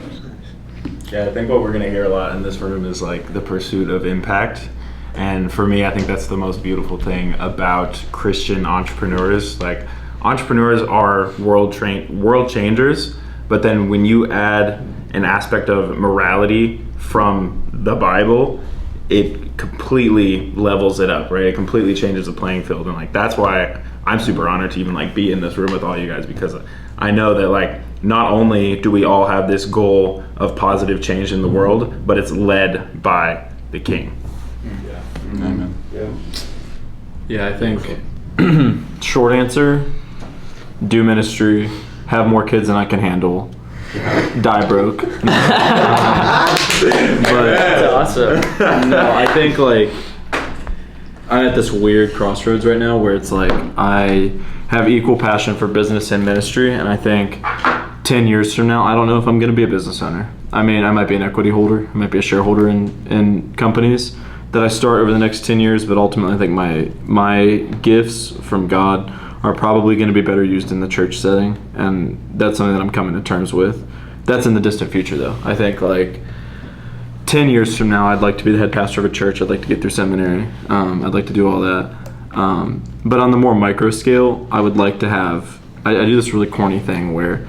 Yeah, I think what we're gonna hear a lot in this room is like the pursuit of impact. And for me, I think that's the most beautiful thing about Christian entrepreneurs. Like, entrepreneurs are world changers, but then when you add an aspect of morality from the Bible, it completely levels it up, right? It completely changes the playing field. And like, that's why I'm super honored to even like be in this room with all you guys, because I know that like, not only do we all have this goal of positive change in the world, but it's led by the King. Yeah. Amen. Yeah, I think short answer, do ministry, have more kids than I can handle, die broke. But That's awesome. no, I think like I'm at this weird crossroads right now where it's like I have equal passion for business and ministry, and I think 10 years from now, I don't know if I'm going to be a business owner. I mean, I might be an equity holder, I might be a shareholder in companies that I start over the next 10 years, but ultimately I think my gifts from God are probably going to be better used in the church setting, and that's something that I'm coming to terms with. That's in the distant future though. I think like 10 years from now, I'd like to be the head pastor of a church. I'd like to get through seminary. I'd like to do all that. But on the more micro scale, I would like to have, I do this really corny thing where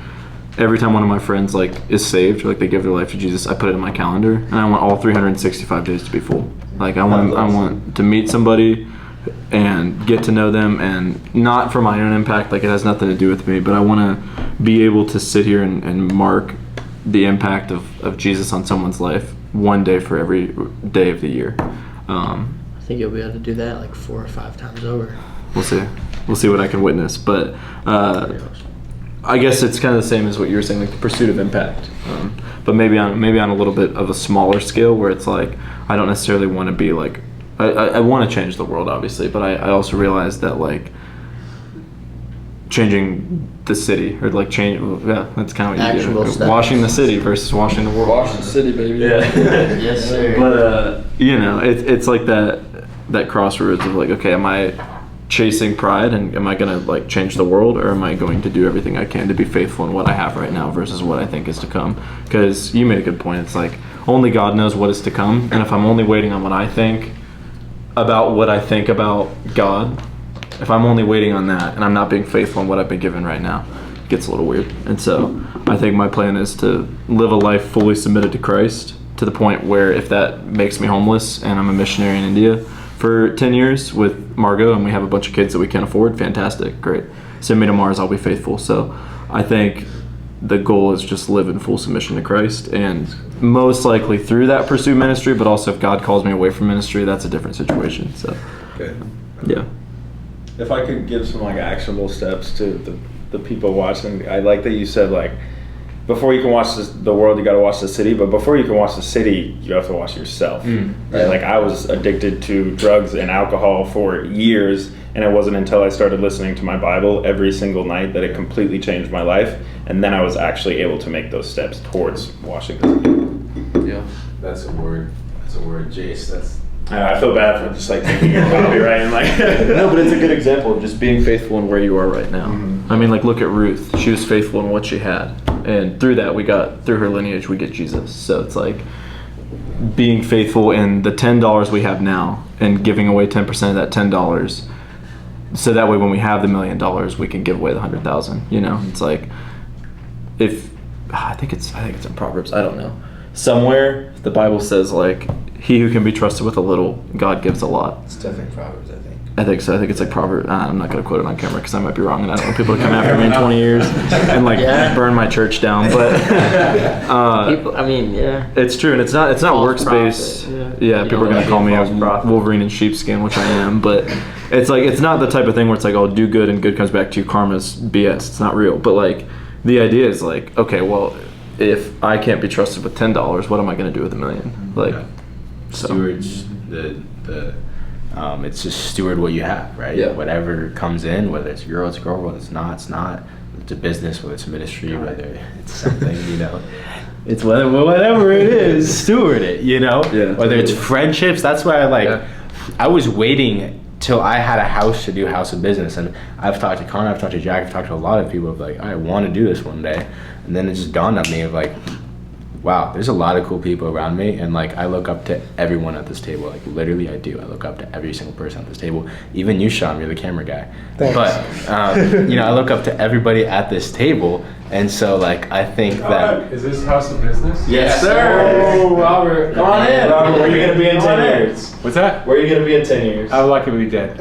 every time one of my friends like is saved, or like they give their life to Jesus, I put it in my calendar, and I want all 365 days to be full. Like I want to meet somebody and get to know them, and not for my own impact, like it has nothing to do with me, but I want to be able to sit here and mark the impact of Jesus on someone's life one day for every day of the year. I think you'll be able to do that like 4 or 5 times over. We'll see what I can witness, but I guess it's kind of the same as what you were saying, like the pursuit of impact, but maybe on a little bit of a smaller scale, where it's like I don't necessarily want to be like I want to change the world, obviously, but I also realize that like changing the city, or like that's kind of what you Actual do. steps. Washing the city versus washing the world. Wash the city, baby. Yeah. Yes, sir. But it's like that crossroads of like, okay, am I chasing pride, and am I gonna like change the world, or am I going to do everything I can to be faithful in what I have right now versus what I think is to come? Because you made a good point. It's like only God knows what is to come, and if I'm only waiting on what I think about God, if I'm only waiting on that and I'm not being faithful in what I've been given right now, it gets a little weird. And so I think my plan is to live a life fully submitted to Christ, to the point where if that makes me homeless and I'm a missionary in India for 10 years with Margot, and we have a bunch of kids that we can't afford, fantastic, great. Send me to Mars, I'll be faithful. So I think the goal is just live in full submission to Christ, and most likely through that pursue ministry, but also if God calls me away from ministry, that's a different situation. So Good. yeah. If I could give some like actionable steps to the people watching, I like that you said like before you can watch the world, you got to watch the city, but before you can watch the city, you have to watch yourself. Right? Like I was addicted to drugs and alcohol for years, and it wasn't until I started listening to my Bible every single night that it completely changed my life, and then I was actually able to make those steps towards washing the city. Yeah. That's a word, Jace. I feel bad for just like taking your copyright and like No, but it's a good example of just being faithful in where you are right now. Mm-hmm. I mean, like look at Ruth. She was faithful in what she had, and through that through her lineage we get Jesus. So it's like being faithful in the $10 we have now and giving away 10% of that $10, so that way when we have the $1 million we can give away the 100,000. You know, it's like I think it's in Proverbs. I don't know. Somewhere the Bible says like, he who can be trusted with a little, God gives a lot. It's definitely Proverbs, I think. I think so. I think it's like Proverbs. I'm not going to quote it on camera because I might be wrong, and I don't want people to come after me in 20 years and like burn my church down. But People, I mean, yeah. it's true, and it's not False works based. prophet, Yeah, You people are don't going to call me a false prophet. Wolverine in sheepskin, which I am. But it's like it's not the type of thing where it's like, oh, do good and good comes back to you. Karma's BS. It's not real. But like the idea is like, okay, well, if I can't be trusted with $10, what am I going to do with $1 million? Like, so. Stewards, it's just steward what you have, right? Yeah. Whatever comes in, whether it's euro, it's girl, whether it's not, it's not. It's a business, whether it's a ministry, whether it's something, It's whatever it is, steward it, Yeah, Whether it's totally. friendships, that's why I was waiting till I had a house to do house of business. And I've talked to Connor, I've talked to Jack, I've talked to a lot of people of like, I want to do this one day. And then it just dawned on me of like, wow, there's a lot of cool people around me, and like I look up to everyone at this table. Like literally, I do. I look up to every single person at this table. Even you, Sean, you're the camera guy. Thanks. But I look up to everybody at this table, and so like I think that. Is this house of business? Yes, sir. Oh, Robert. Come on in. Robert, where are you going to be in 10 years? What's that? Where are you going to be in 10 years? I would like to be dead.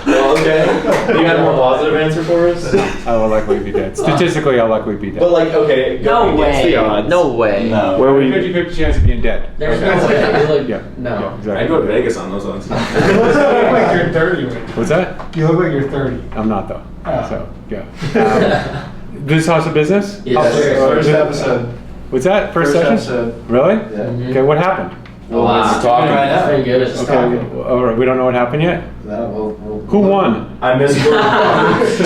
Well, okay. You got a more positive answer for us? I would likely be dead. Statistically, I'll likely be dead. But like, okay, No going against way. the odds. No way. No. Where were you? 50-50 chance of being dead. There's no way. You look, Yeah. no. Yeah, exactly. I'd go to Vegas on those ones. You look like you're 30. What's that? You look like you're 30. I'm not though. Oh. So yeah. This house of business? Yes. First episode. What's that? First session? episode. Really? Mhm. Okay. What happened? Wow. it's talking right now. Pretty good. Okay. All right. We don't know what happened yet. Who won? I misquoted Proverbs.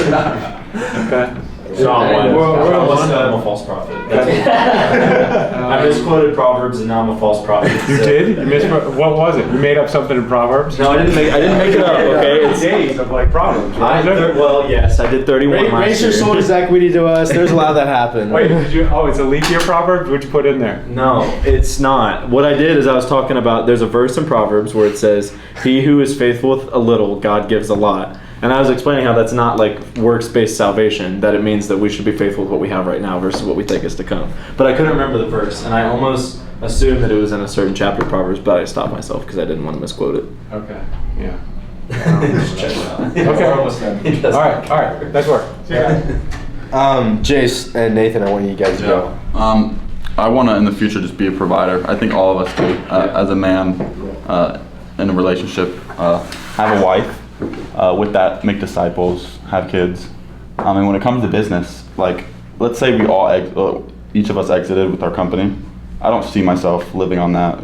Okay. Sean won. We're Listen, I'm a false prophet. I misquoted Proverbs and now I'm a false prophet. You did? You what was it? You made up something in Proverbs? No, I didn't make it up. Okay, days of like problems. Well, yes, I did 31 last Raise your year. shoulders equity to us. There's a lot that happened. Wait, did you? Oh, it's a leap year proverb. What'd you put in there? No, it's not. What I did is I was talking about, there's a verse in Proverbs where it says, he who is faithful with a little, God gives a lot. And I was explaining how that's not like works-based salvation, that it means that we should be faithful with what we have right now versus what we think is to come. But I couldn't remember the verse, and I almost assumed that it was in a certain chapter of Proverbs, but I stopped myself because I didn't want to misquote it. Okay. Yeah. Okay. Almost done. All right. Nice work. Jace and Nathan, I want you guys to go. I want to in the future just be a provider. I think all of us do. As a man in a relationship, have a wife. With that, make disciples, have kids. And when it comes to business, like let's say we all each of us exited with our company. I don't see myself living on that.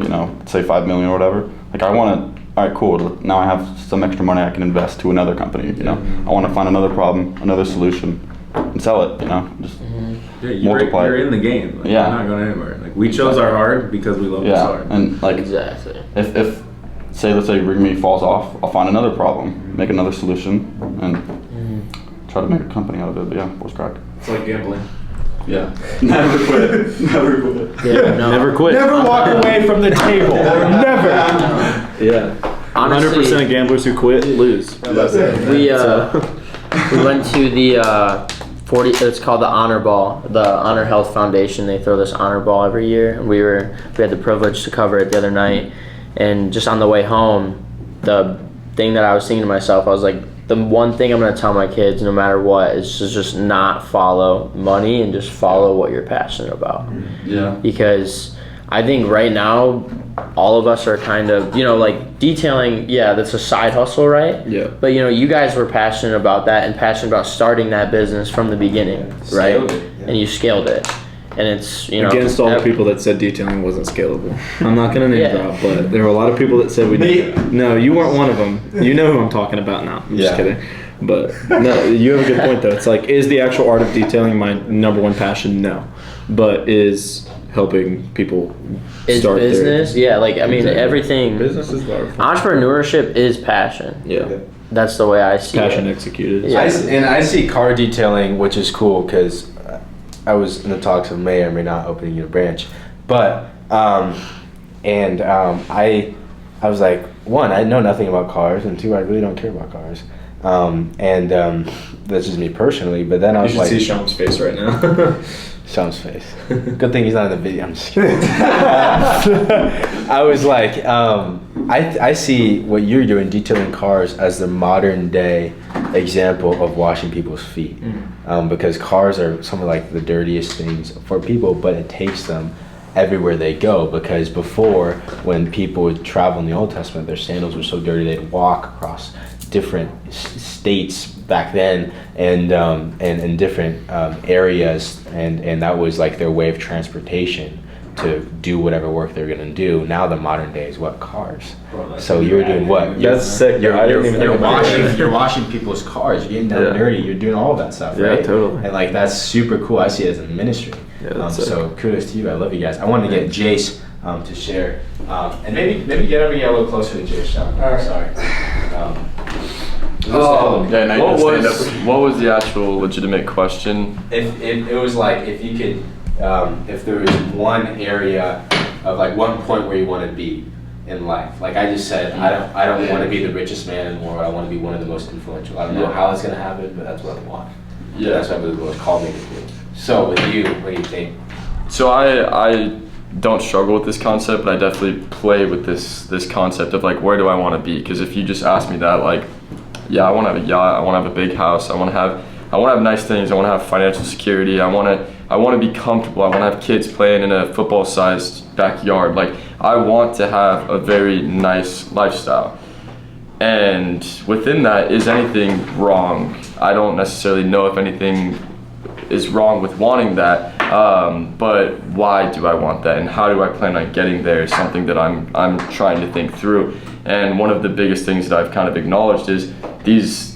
Say 5 million or whatever. Like I want to. All right, cool. Now I have some extra money I can invest to another company. I want to find another problem, another solution, and sell it. Just multiply. You're in the game. Like, Yeah. You're not going anywhere. Like we chose our hard because we love this hard. And like Exactly. if let's say ring me falls off, I'll find another problem, make another solution, and try to make a company out of it. But yeah, voice crack. It's like gambling. Yeah. Never quit. Never quit. Yeah, no. Never quit. Never walk away from the table. Never. Yeah. Honestly, 100% of gamblers who quit lose. we went to the 40. It's called the Honor Ball. The Honor Health Foundation. They throw this Honor Ball every year. We had the privilege to cover it the other night, and just on the way home, the thing that I was thinking to myself, I was like, the one thing I'm going to tell my kids, no matter what, is to just not follow money and just follow what you're passionate about. Yeah. Because I think right now, all of us are kind of, like detailing, that's a side hustle, right? Yeah. But, you guys were passionate about that and passionate about starting that business from the beginning, right? Scaled it, yeah. And you scaled it. And it's, Against all the people that said detailing wasn't scalable. I'm not going to name drop, but there were a lot of people that said we did. No, you weren't one of them. You know who I'm talking about now. I'm just kidding. But no, you have a good point though. It's like, is the actual art of detailing my number one passion? No. But is helping people start business? Yeah, like, I mean, Exactly. everything. Business is powerful. Entrepreneurship is passion. Yeah. That's the way I see Passion it. executed. Yeah. I see car detailing, which is cool because I was in the talks of may or may not opening a branch, but I was like, one, I know nothing about cars, and two, I really don't care about cars, that's just me personally. But then I You was should like, see Sean's face right now. Sean's face. Good thing he's not in the video. I'm just kidding. I was like, I see what you're doing, detailing cars, as the modern day example of washing people's feet. Because cars are some of like the dirtiest things for people, but it takes them everywhere they go. Because before, when people would travel in the Old Testament, their sandals were so dirty they'd walk across different states back then, and in different areas, and that was like their way of transportation to do whatever work they're gonna do. Now the modern day is what? Cars. So you're doing what? That's sick. You're washing people's cars. You're getting them dirty. You're doing all of that stuff, right? Yeah, totally. And like that's super cool. I see it as a ministry. Yeah, that's sick. So kudos to you. I love you guys. I wanted to get Jace to share, and maybe get over here a little closer to Jace. Sean. All right. Sorry. Yeah, what was the actual legitimate question? If it was like, if you could, if there was one area of like one point where you want to be in life, like I just said, I don't want to be the richest man in the world. I want to be one of the most influential. I don't know how it's gonna happen, but that's what I want. Yeah. That's what the Lord called me to do. So with you, what do you think? So I don't struggle with this concept, but I definitely play with this concept of like, where do I want to be? Because if you just ask me that, like, yeah, I want to have a yacht, I want to have a big house, I want to have nice things, I want to have financial security, I want to be comfortable, I want to have kids playing in a football-sized backyard. Like, I want to have a very nice lifestyle. And within that, is anything wrong? I don't necessarily know if anything is wrong with wanting that, but why do I want that, and how do I plan on getting there is something that I'm trying to think through. And one of the biggest things that I've kind of acknowledged is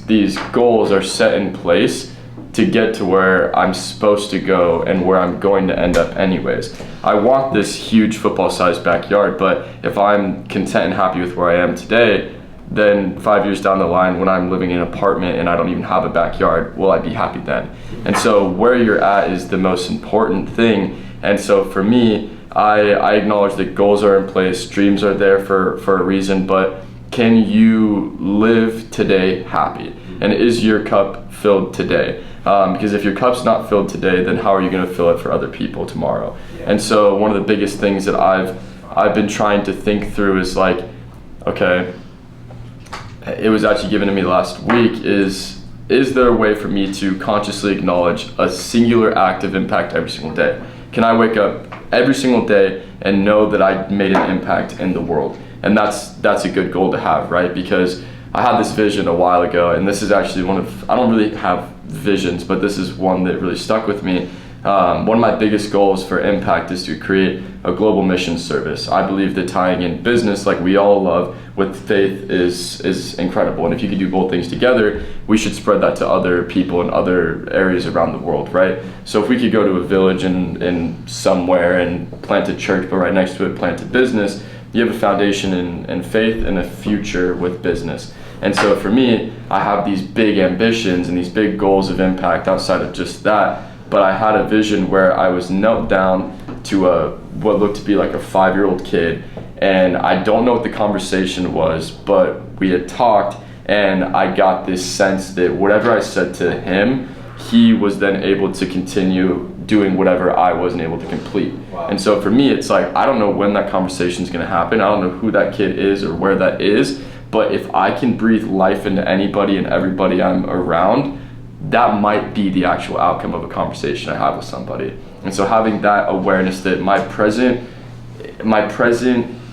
these goals are set in place to get to where I'm supposed to go and where I'm going to end up anyways. I want this huge football-sized backyard, but if I'm content and happy with where I am today, then 5 years down the line when I'm living in an apartment and I don't even have a backyard, will I be happy then? And so where you're at is the most important thing. And so for me, I acknowledge that goals are in place, dreams are there for a reason, but can you live today happy? And is your cup filled today? Because if your cup's not filled today, then how are you going to fill it for other people tomorrow? And so one of the biggest things that I've been trying to think through is like, okay, it was actually given to me last week, is there a way for me to consciously acknowledge a singular act of impact every single day? Can I wake up every single day and know that I made an impact in the world? And that's a good goal to have, right? Because I had this vision a while ago, and this is actually I don't really have visions, but this is one that really stuck with me. One of my biggest goals for impact is to create a global mission service. I believe that tying in business, like we all love, with faith is incredible. And if you can do both things together, we should spread that to other people in other areas around the world, right? So if we could go to a village in somewhere and plant a church, but right next to it plant a business, you have a foundation in faith and a future with business. And so for me, I have these big ambitions and these big goals of impact outside of just that. But I had a vision where I was knelt down to what looked to be like a 5-year-old kid, and I don't know what the conversation was, but we had talked, and I got this sense that whatever I said to him, he was then able to continue doing whatever I wasn't able to complete. Wow. And so for me, it's like, I don't know when that conversation is going to happen. I don't know who that kid is or where that is, but if I can breathe life into anybody and everybody I'm around, that might be the actual outcome of a conversation I have with somebody. And so having that awareness that my present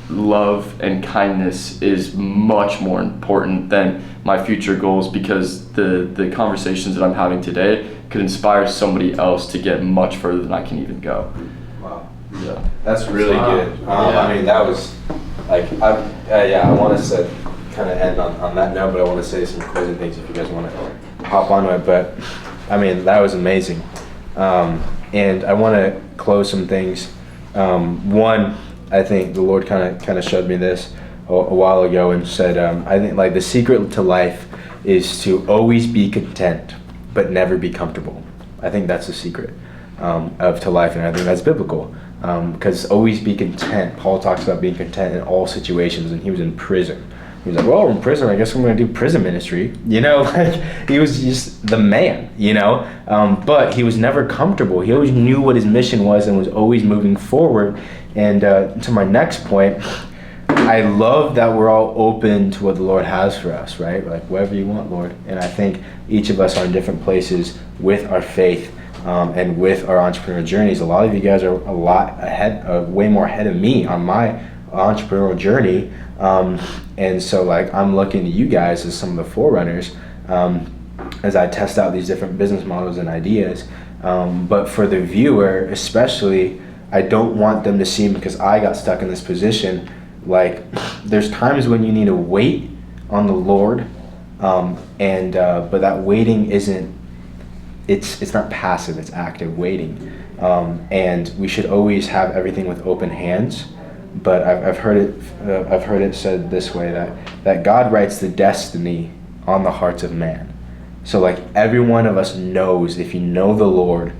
love and kindness is much more important than my future goals, because the conversations that I'm having today could inspire somebody else to get much further than I can even go. Wow. Yeah. That's really good. Yeah. I mean, that was like, I want us to kind of end on that note, but I want to say some closing things if you guys want to hop onto it. But I mean, that was amazing. And I want to close some things. One, I think the Lord kind of showed me this a while ago and said, I think like the secret to life is to always be content, but never be comfortable. I think that's the secret to life, and I think that's biblical. Because always be content. Paul talks about being content in all situations, and he was in prison. He was like, well, in prison, I guess I'm going to do prison ministry. You know, like he was just the man, you know. But he was never comfortable. He always knew what his mission was and was always moving forward. And to my next point, I love that we're all open to what the Lord has for us, right? Like, whatever you want, Lord. And I think each of us are in different places with our faith and with our entrepreneurial journeys. A lot of you guys are a lot ahead, way more ahead of me on my entrepreneurial journey. And so like I'm looking to you guys as some of the forerunners as I test out these different business models and ideas. But for the viewer especially, I don't want them to see, because I got stuck in this position, like there's times when you need to wait on the Lord, but that waiting isn't, it's not passive, it's active waiting. And we should always have everything with open hands. But I've heard it said this way, that God writes the destiny on the hearts of man. So like every one of us knows, if you know the Lord,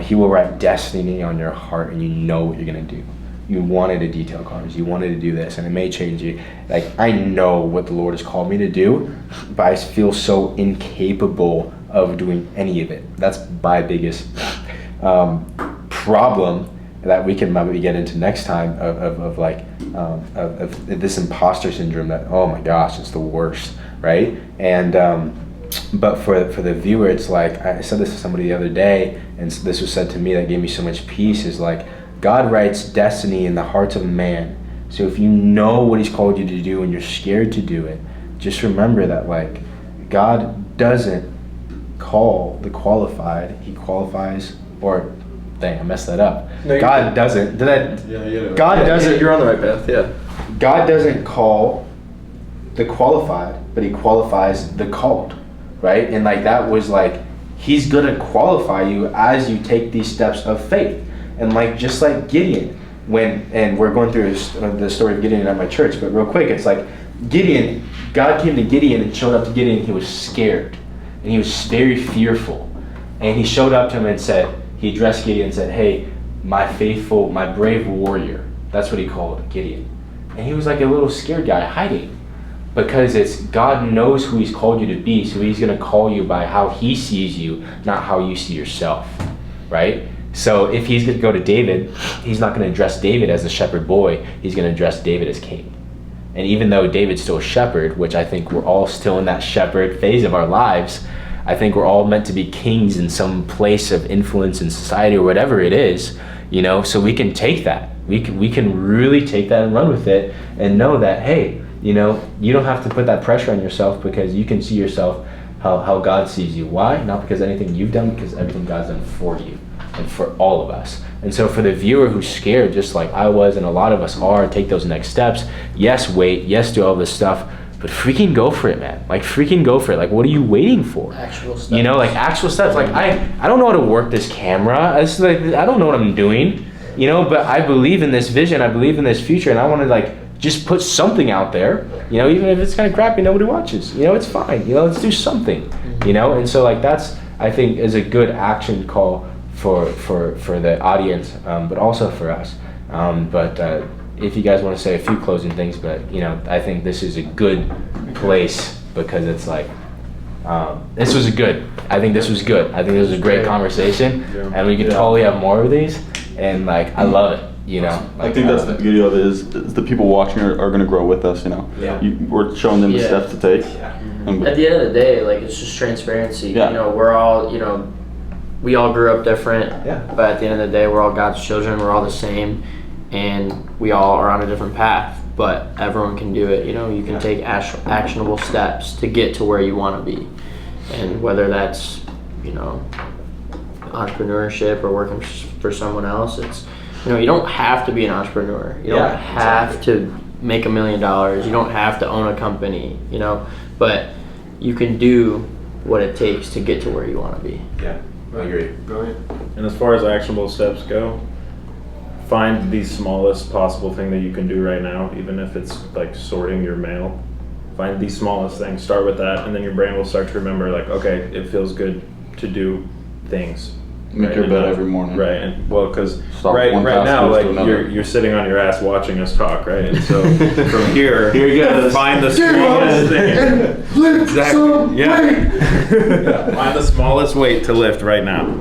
he will write destiny on your heart, and you know what you're gonna do. You wanted to detail cars, you wanted to do this, and it may change you. Like I know what the Lord has called me to do, but I feel so incapable of doing any of it. That's my biggest problem that we can maybe get into next time of this imposter syndrome that, oh my gosh, it's the worst, right? And but for the viewer, it's like, I said this to somebody the other day, and this was said to me that gave me so much peace, is like, God writes destiny in the hearts of man. So if you know what he's called you to do and you're scared to do it, just remember that like God doesn't call the qualified, he qualifies, or dang, I messed that up. No, God doesn't. God doesn't. You're on the right path. Yeah. God doesn't call the qualified, but he qualifies the called, right? And like that was like, he's gonna qualify you as you take these steps of faith. And like just like Gideon, and we're going through the story of Gideon at my church, but real quick, it's like Gideon, God came to Gideon and showed up to Gideon. He was scared, and he was very fearful. And he showed up to him and said, he addressed Gideon and said, "Hey, my faithful, my brave warrior." That's what he called Gideon. And he was like a little scared guy hiding, because it's God knows who he's called you to be, so he's going to call you by how he sees you, not how you see yourself, right? So if he's going to go to David, he's not going to address David as a shepherd boy, he's going to address David as king. And even though David's still a shepherd, which I think we're all still in that shepherd phase of our lives, I think we're all meant to be kings in some place of influence in society or whatever it is, you know, so we can take that. We can really take that and run with it and know that, hey, you know, you don't have to put that pressure on yourself, because you can see yourself how God sees you. Why? Not because anything you've done, because everything God's done for you and for all of us. And so for the viewer who's scared, just like I was and a lot of us are, take those next steps. Yes, wait. Yes, do all this stuff. But freaking go for it, man. Like, freaking go for it. Like, what are you waiting for? Actual steps. You know, like actual steps. Like, I don't know how to work this camera. It's like, I don't know what I'm doing. You know, but I believe in this vision. I believe in this future. And I want to, like, just put something out there. You know, even if it's kind of crappy, nobody watches. You know, it's fine. You know, let's do something. You know, and so, like, that's, I think, is a good action call for the audience, but also for us. If you guys want to say a few closing things, but you know, I think this is a good place, because it's like, I think this was good. I think this was a great conversation, and we could totally have more of these, and like, I love it, you know. I think that's the beauty of it, is the people watching are going to grow with us, you know. Yeah. We're showing them the steps to take. And At the end of the day, like, it's just transparency. Yeah. You know, we're all, you know, we all grew up different, but at the end of the day, we're all God's children. We're all the same, and we all are on a different path, but everyone can do it. You know, you can take actionable steps to get to where you want to be, and whether that's, you know, entrepreneurship or working for someone else, it's, you know, you don't have to be an entrepreneur. You don't have to make $1 million. You don't have to own a company, you know, but you can do what it takes to get to where you want to be. Yeah, I agree. Brilliant. And as far as actionable steps go, find the smallest possible thing that you can do right now, even if it's like sorting your mail. Find the smallest thing, start with that, and then your brain will start to remember, like, okay, it feels good to do things. make your bed every morning. Right, and well, because Start right one task, now, goes to like another. you're sitting on your ass watching us talk, right? And so from here you go. find the smallest thing. Exactly. Yeah. Find the smallest weight to lift right now.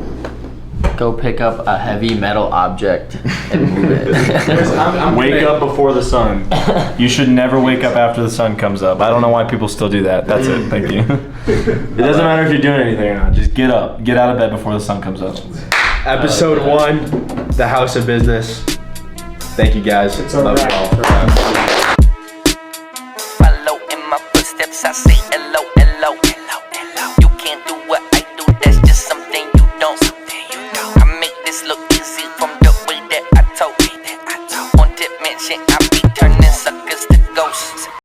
Go pick up a heavy metal object and move it. Wake up before the sun. You should never wake up after the sun comes up. I don't know why people still do that. That's it. Thank you. It doesn't matter if you're doing anything or not. Just get up. Get out of bed before the sun comes up. Episode 1, The House of Business. Thank you guys. Love you all. Follow in my footsteps, I say hello, hello, hello, hello. You can't do what I do, that's just something you don't. I make this look easy from the way that I told. On Dimension, I be turning suckers to ghosts.